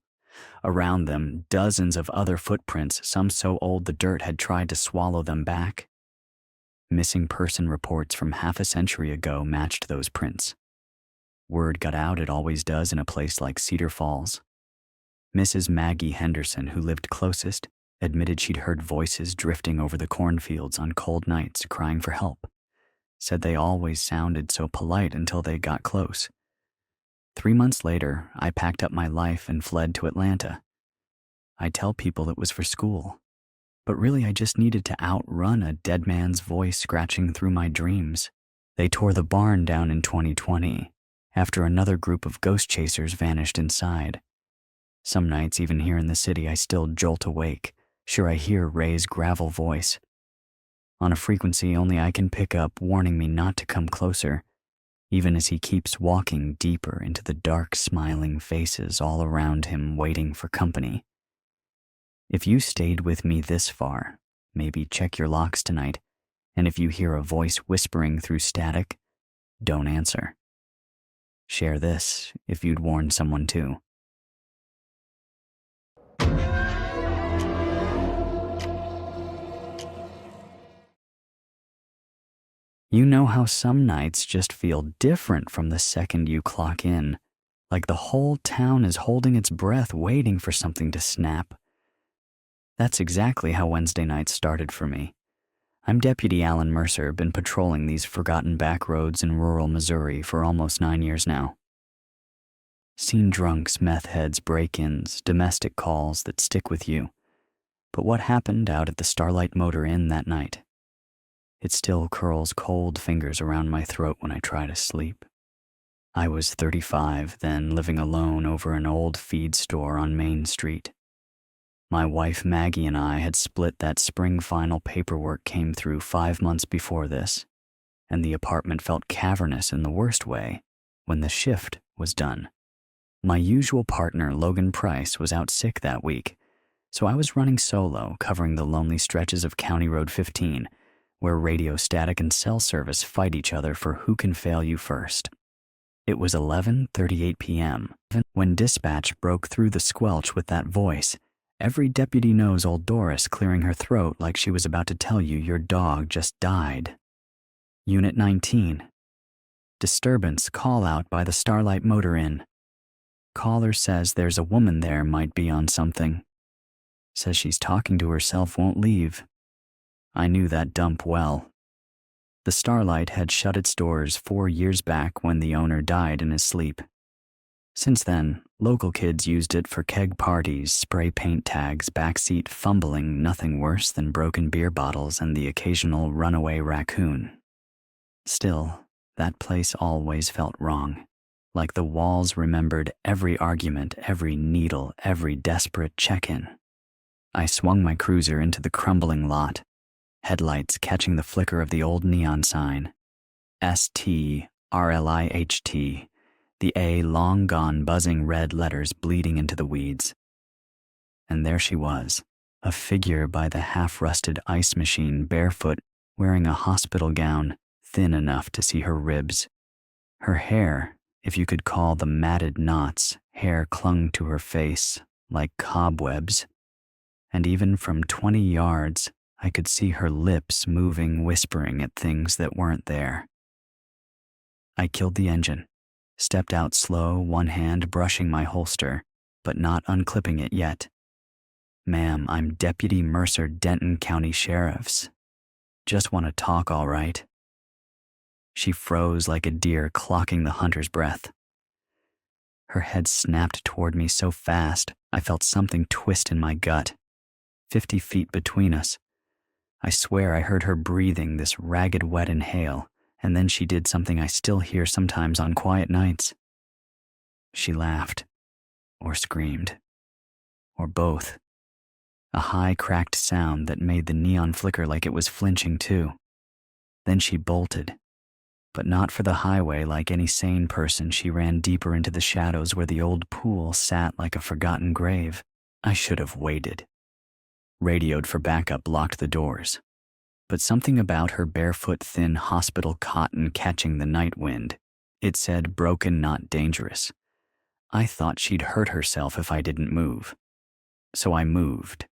Around them, dozens of other footprints, some so old the dirt had tried to swallow them back. Missing person reports from half a century ago matched those prints. Word got out, it always does in a place like Cedar Falls. Mrs. Maggie Henderson, who lived closest, admitted she'd heard voices drifting over the cornfields on cold nights crying for help. Said they always sounded so polite until they got close. 3 months later, I packed up my life and fled to Atlanta. I tell people it was for school, but really I just needed to outrun a dead man's voice scratching through my dreams. They tore the barn down in 2020, after another group of ghost chasers vanished inside. Some nights, even here in the city, I still jolt awake, sure I hear Ray's gravel voice. On a frequency only I can pick up, warning me not to come closer, even as he keeps walking deeper into the dark, smiling faces all around him, waiting for company. If you stayed with me this far, maybe check your locks tonight, and if you hear a voice whispering through static, don't answer. Share this if you'd warn someone too. You know how some nights just feel different from the second you clock in, like the whole town is holding its breath waiting for something to snap. That's exactly how Wednesday night started for me. I'm Deputy Alan Mercer, been patrolling these forgotten back roads in rural Missouri for almost 9 years now. Seen drunks, meth heads, break-ins, domestic calls that stick with you. But what happened out at the Starlight Motor Inn that night? It still curls cold fingers around my throat when I try to sleep. I was 35 then, living alone over an old feed store on Main Street. My wife Maggie and I had split that spring final paperwork came through 5 months before this, and the apartment felt cavernous in the worst way when the shift was done. My usual partner, Logan Price, was out sick that week, so I was running solo, covering the lonely stretches of County Road 15, where radio static and cell service fight each other for who can fail you first. It was 11:38 p.m. when dispatch broke through the squelch with that voice. Every deputy knows old Doris clearing her throat like she was about to tell you your dog just died. Unit 19. Disturbance call out by the Starlight Motor Inn. Caller says there's a woman there might be on something. Says she's talking to herself, won't leave. I knew that dump well. The Starlight had shut its doors 4 years back when the owner died in his sleep. Since then, local kids used it for keg parties, spray paint tags, backseat fumbling, nothing worse than broken beer bottles and the occasional runaway raccoon. Still, that place always felt wrong, like the walls remembered every argument, every needle, every desperate check-in. I swung my cruiser into the crumbling lot, headlights catching the flicker of the old neon sign. STRLIHT, the A long gone buzzing red letters bleeding into the weeds. And there she was, a figure by the half-rusted ice machine, barefoot, wearing a hospital gown, thin enough to see her ribs. Her hair, if you could call the matted knots, hair clung to her face like cobwebs. And even from 20 yards, I could see her lips moving, whispering at things that weren't there. I killed the engine, stepped out slow, one hand brushing my holster, but not unclipping it yet. Ma'am, I'm Deputy Mercer, Denton County Sheriff's. Just want to talk, all right? She froze like a deer clocking the hunter's breath. Her head snapped toward me so fast, I felt something twist in my gut. 50 feet between us. I swear I heard her breathing this ragged wet inhale, and then she did something I still hear sometimes on quiet nights. She laughed, or screamed, or both. A high, cracked sound that made the neon flicker like it was flinching too. Then she bolted, but not for the highway like any sane person. She ran deeper into the shadows where the old pool sat like a forgotten grave. I should have waited. Radioed for backup, locked the doors. But something about her barefoot thin hospital cotton catching the night wind. It said broken, not dangerous. I thought she'd hurt herself if I didn't move. So I moved.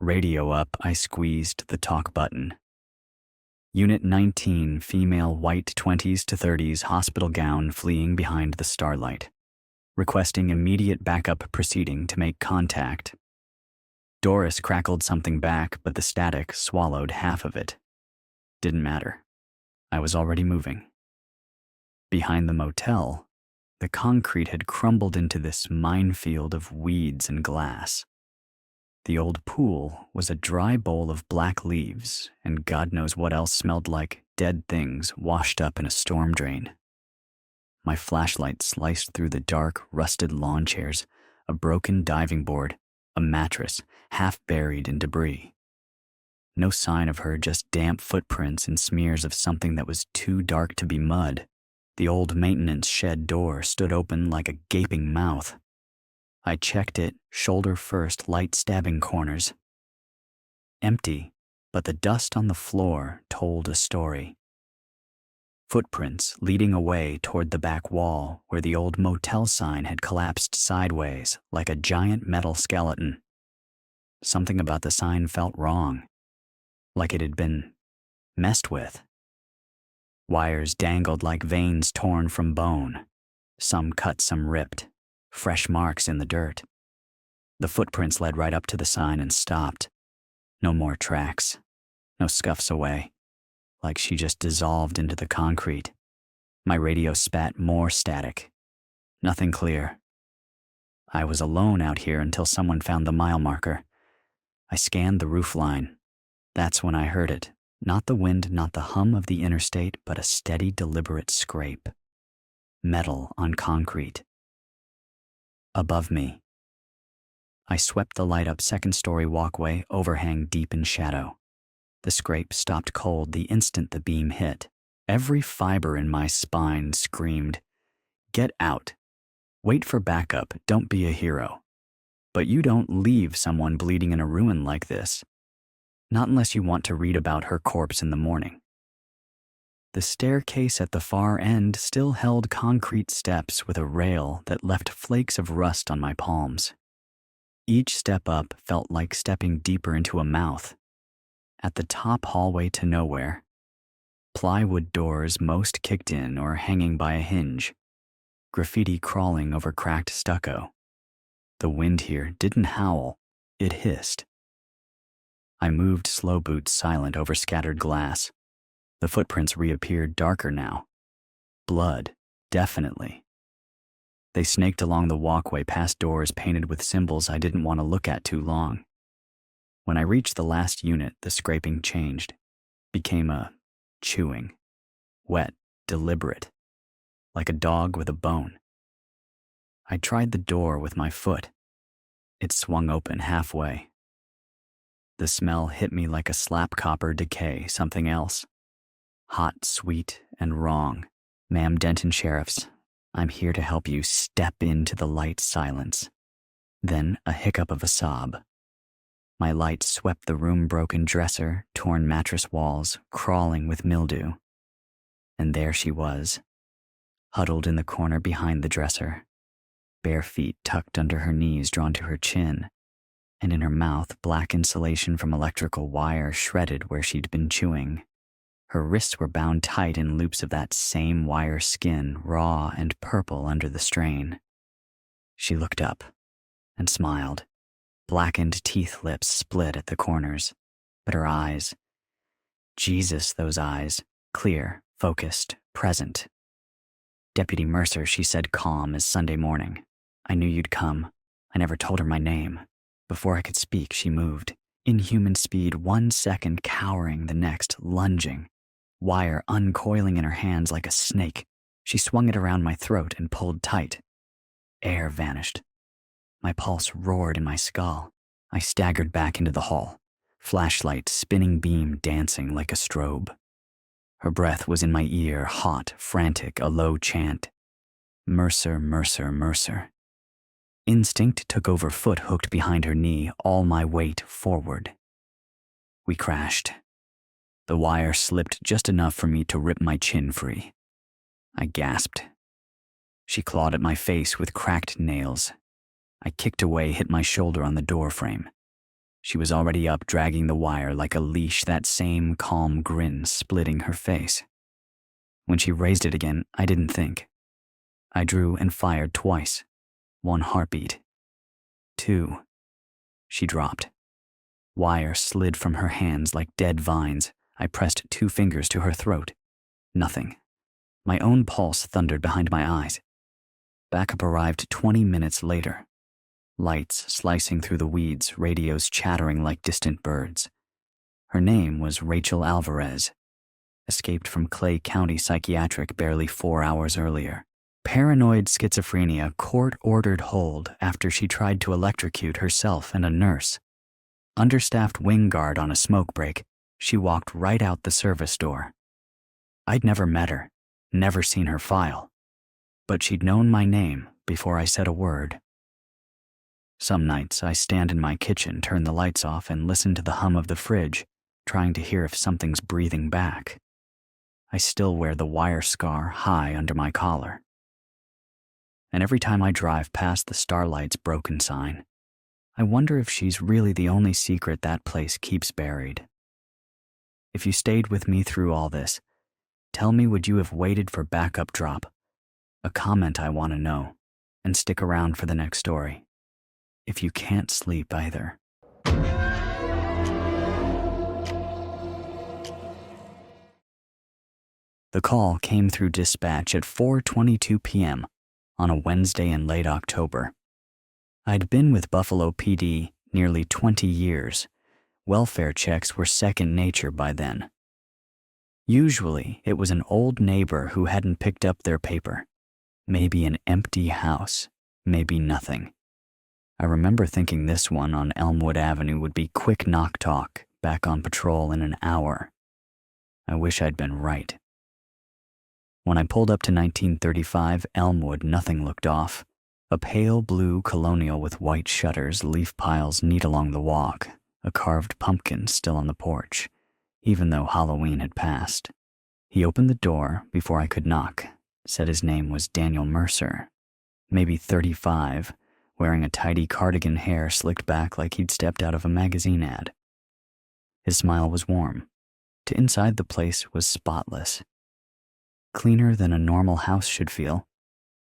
Radio up, I squeezed the talk button. Unit 19, female white 20s to 30s, hospital gown fleeing behind the starlight. Requesting immediate backup proceeding to make contact. Doris crackled something back, but the static swallowed half of it. Didn't matter. I was already moving. Behind the motel, the concrete had crumbled into this minefield of weeds and glass. The old pool was a dry bowl of black leaves, and God knows what else smelled like dead things washed up in a storm drain. My flashlight sliced through the dark, rusted lawn chairs, a broken diving board, a mattress, half buried in debris. No sign of her, just damp footprints and smears of something that was too dark to be mud. The old maintenance shed door stood open like a gaping mouth. I checked it, shoulder first, light stabbing corners. Empty, but the dust on the floor told a story. Footprints leading away toward the back wall where the old motel sign had collapsed sideways like a giant metal skeleton. Something about the sign felt wrong, like it had been messed with. Wires dangled like veins torn from bone, some cut, some ripped. Fresh marks in the dirt. The footprints led right up to the sign and stopped. No more tracks. No scuffs away. Like she just dissolved into the concrete. My radio spat more static. Nothing clear. I was alone out here until someone found the mile marker. I scanned the roof line. That's when I heard it. Not the wind, not the hum of the interstate, but a steady, deliberate scrape. Metal on concrete. Above me. I swept the light up second-story walkway, overhang deep in shadow. The scrape stopped cold the instant the beam hit. Every fiber in my spine screamed, "Get out. Wait for backup. Don't be a hero. But you don't leave someone bleeding in a ruin like this. Not unless you want to read about her corpse in the morning." The staircase at the far end still held concrete steps with a rail that left flakes of rust on my palms. Each step up felt like stepping deeper into a mouth. At the top hallway to nowhere, plywood doors most kicked in or hanging by a hinge, graffiti crawling over cracked stucco. The wind here didn't howl, it hissed. I moved slow boots silent over scattered glass. The footprints reappeared darker now. Blood, definitely. They snaked along the walkway past doors painted with symbols I didn't want to look at too long. When I reached the last unit, the scraping changed, became a chewing, wet, deliberate, like a dog with a bone. I tried the door with my foot. It swung open halfway. The smell hit me like a slap copper decay, something else. Hot, sweet, and wrong. "Ma'am Denton Sheriffs, I'm here to help you." Step into the light silence. Then a hiccup of a sob. My light swept the room-broken dresser, torn mattress walls, crawling with mildew. And there she was, huddled in the corner behind the dresser, bare feet tucked under her knees drawn to her chin, and in her mouth black insulation from electrical wire shredded where she'd been chewing. Her wrists were bound tight in loops of that same wire skin, raw and purple under the strain. She looked up and smiled. Blackened teeth lips split at the corners, but her eyes, Jesus, those eyes, clear, focused, present. "Deputy Mercer," she said, calm as Sunday morning. "I knew you'd come. I never told her my name." Before I could speak, she moved. Inhuman speed, 1 second cowering, the next lunging. Wire uncoiling in her hands like a snake. She swung it around my throat and pulled tight. Air vanished. My pulse roared in my skull. I staggered back into the hall, flashlight spinning beam dancing like a strobe. Her breath was in my ear, hot, frantic, a low chant. "Mercer, Mercer, Mercer." Instinct took over, foot hooked behind her knee, all my weight forward. We crashed. The wire slipped just enough for me to rip my chin free. I gasped. She clawed at my face with cracked nails. I kicked away, hit my shoulder on the door frame. She was already up, dragging the wire like a leash, that same calm grin splitting her face. When she raised it again, I didn't think. I drew and fired twice. 1 heartbeat. 2. She dropped. Wire slid from her hands like dead vines. I pressed 2 fingers to her throat. Nothing. My own pulse thundered behind my eyes. Backup arrived 20 minutes later. Lights slicing through the weeds, radios chattering like distant birds. Her name was Rachel Alvarez. Escaped from Clay County Psychiatric barely 4 hours earlier. Paranoid schizophrenia, court-ordered hold after she tried to electrocute herself and a nurse. Understaffed wing guard on a smoke break, she walked right out the service door. I'd never met her, never seen her file, but she'd known my name before I said a word. Some nights I stand in my kitchen, turn the lights off, and listen to the hum of the fridge, trying to hear if something's breathing back. I still wear the wire scar high under my collar. And every time I drive past the Starlight's broken sign, I wonder if she's really the only secret that place keeps buried. If you stayed with me through all this, tell me, would you have waited for backup drop? A comment I want to know, and stick around for the next story. If you can't sleep either. The call came through dispatch at 4:22 p.m. on a Wednesday in late October. I'd been with Buffalo PD nearly 20 years. Welfare checks were second nature by then. Usually, it was an old neighbor who hadn't picked up their paper. Maybe an empty house, maybe nothing. I remember thinking this one on Elmwood Avenue would be quick knock talk, back on patrol in an hour. I wish I'd been right. When I pulled up to 1935 Elmwood, nothing looked off. A pale blue colonial with white shutters, leaf piles neat along the walk, a carved pumpkin still on the porch, even though Halloween had passed. He opened the door before I could knock, said his name was Daniel Mercer, maybe 35, wearing a tidy cardigan, hair slicked back like he'd stepped out of a magazine ad. His smile was warm. To inside, the place was spotless. Cleaner than a normal house should feel.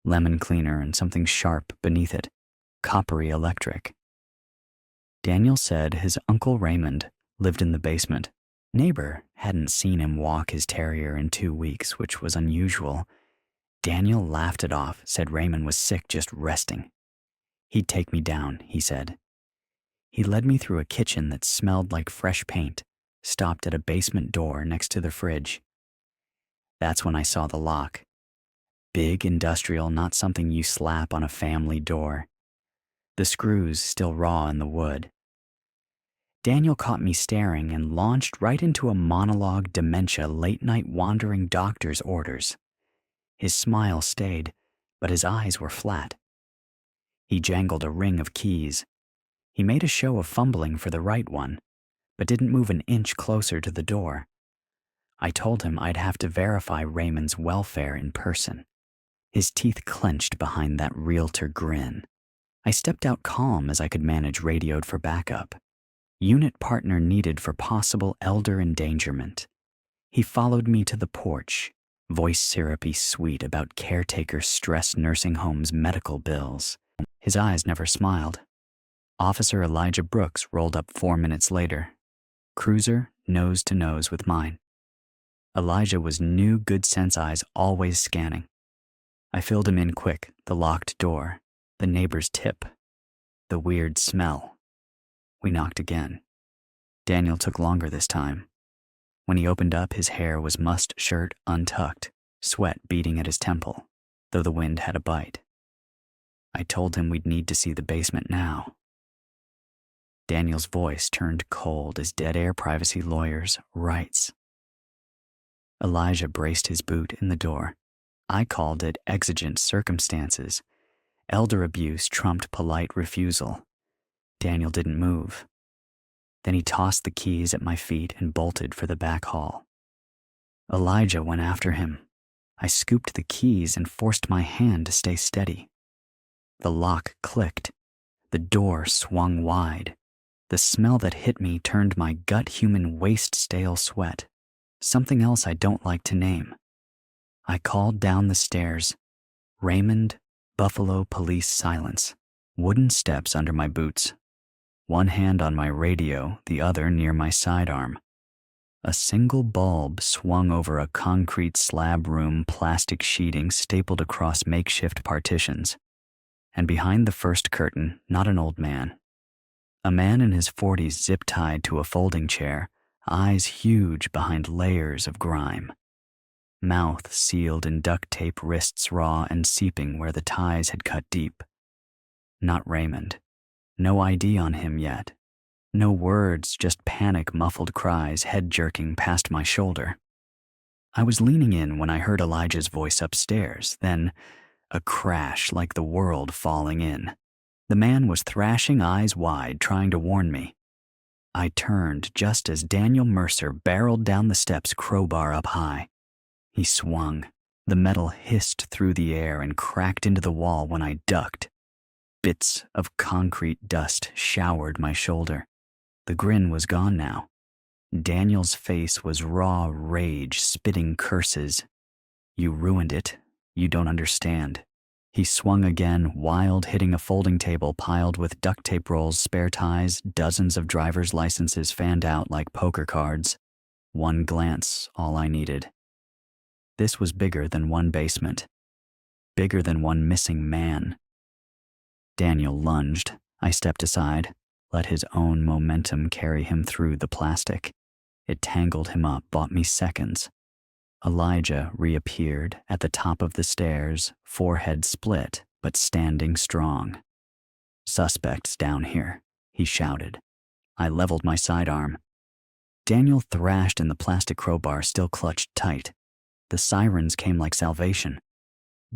Lemon cleaner and something sharp beneath it, coppery electric. Daniel said his Uncle Raymond lived in the basement. Neighbor hadn't seen him walk his terrier in 2 weeks, which was unusual. Daniel laughed it off, said Raymond was sick, just resting. He'd take me down, he said. He led me through a kitchen that smelled like fresh paint, stopped at a basement door next to the fridge. That's when I saw the lock. Big, industrial, not something you slap on a family door. The screws still raw in the wood. Daniel caught me staring and launched right into a monologue dementia late-night wandering doctor's orders. His smile stayed, but his eyes were flat. He jangled a ring of keys. He made a show of fumbling for the right one, but didn't move an inch closer to the door. I told him I'd have to verify Raymond's welfare in person. His teeth clenched behind that realtor grin. I stepped out calm as I could manage, radioed for backup. Unit partner needed for possible elder endangerment. He followed me to the porch, voice syrupy sweet about caretaker stress nursing homes medical bills. His eyes never smiled. Officer Elijah Brooks rolled up 4 minutes later. Cruiser nose to nose with mine. Elijah was new good sense eyes always scanning. I filled him in quick, the locked door, the neighbor's tip, the weird smell. We knocked again. Daniel took longer this time. When he opened up, his hair was must shirt untucked, sweat beating at his temple, though the wind had a bite. I told him we'd need to see the basement now. Daniel's voice turned cold as dead air privacy lawyers' rights. Elijah braced his boot in the door. I called it exigent circumstances. Elder abuse trumped polite refusal. Daniel didn't move. Then he tossed the keys at my feet and bolted for the back hall. Elijah went after him. I scooped the keys and forced my hand to stay steady. The lock clicked. The door swung wide. The smell that hit me turned my gut human waste stale sweat. Something else I don't like to name. I called down the stairs. Raymond, Buffalo Police silence. Wooden steps under my boots. One hand on my radio, the other near my sidearm. A single bulb swung over a concrete slab room, plastic sheeting stapled across makeshift partitions. And behind the first curtain, not an old man. A man in his 40s zip-tied to a folding chair, eyes huge behind layers of grime. Mouth sealed in duct tape, wrists raw and seeping where the ties had cut deep. Not Raymond. No ID on him yet. No words, just panic-muffled cries, head jerking past my shoulder. I was leaning in when I heard Elijah's voice upstairs, then a crash like the world falling in. The man was thrashing eyes wide, trying to warn me. I turned just as Daniel Mercer barreled down the steps, crowbar up high. He swung. The metal hissed through the air and cracked into the wall when I ducked. Bits of concrete dust showered my shoulder. The grin was gone now. Daniel's face was raw rage, spitting curses. You ruined it. You don't understand. He swung again, wild, hitting a folding table piled with duct tape rolls, spare ties, dozens of driver's licenses fanned out like poker cards. One glance, all I needed. This was bigger than one basement. Bigger than one missing man. Daniel lunged. I stepped aside, let his own momentum carry him through the plastic. It tangled him up, bought me seconds. Elijah reappeared at the top of the stairs, forehead split, but standing strong. "Suspects down here," he shouted. I leveled my sidearm. Daniel thrashed and the plastic crowbar still clutched tight. The sirens came like salvation.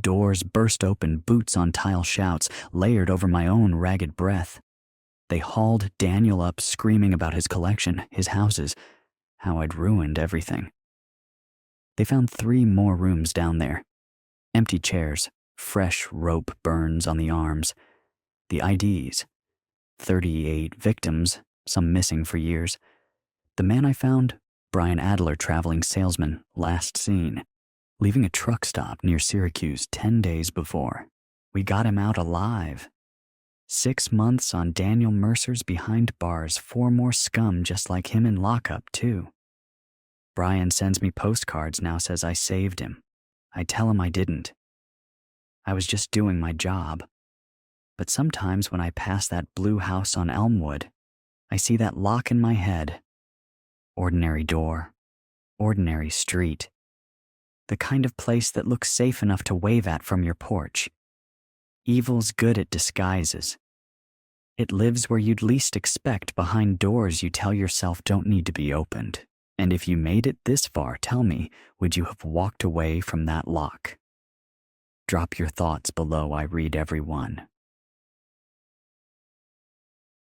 Doors burst open, boots on tile shouts, layered over my own ragged breath. They hauled Daniel up, screaming about his collection, his houses, how I'd ruined everything. They found 3 more rooms down there. Empty chairs, fresh rope burns on the arms. The IDs. 38 victims, some missing for years. The man I found, Brian Adler, traveling salesman, last seen, leaving a truck stop near Syracuse 10 days before. We got him out alive. 6 months on Daniel Mercer's behind bars, 4 more scum just like him in lockup, too. Brian sends me postcards now, says I saved him. I tell him I didn't. I was just doing my job. But sometimes when I pass that blue house on Elmwood, I see that lock in my head. Ordinary door, ordinary street. The kind of place that looks safe enough to wave at from your porch. Evil's good at disguises. It lives where you'd least expect, behind doors you tell yourself don't need to be opened. And if you made it this far, tell me, would you have walked away from that lock? Drop your thoughts below, I read every one.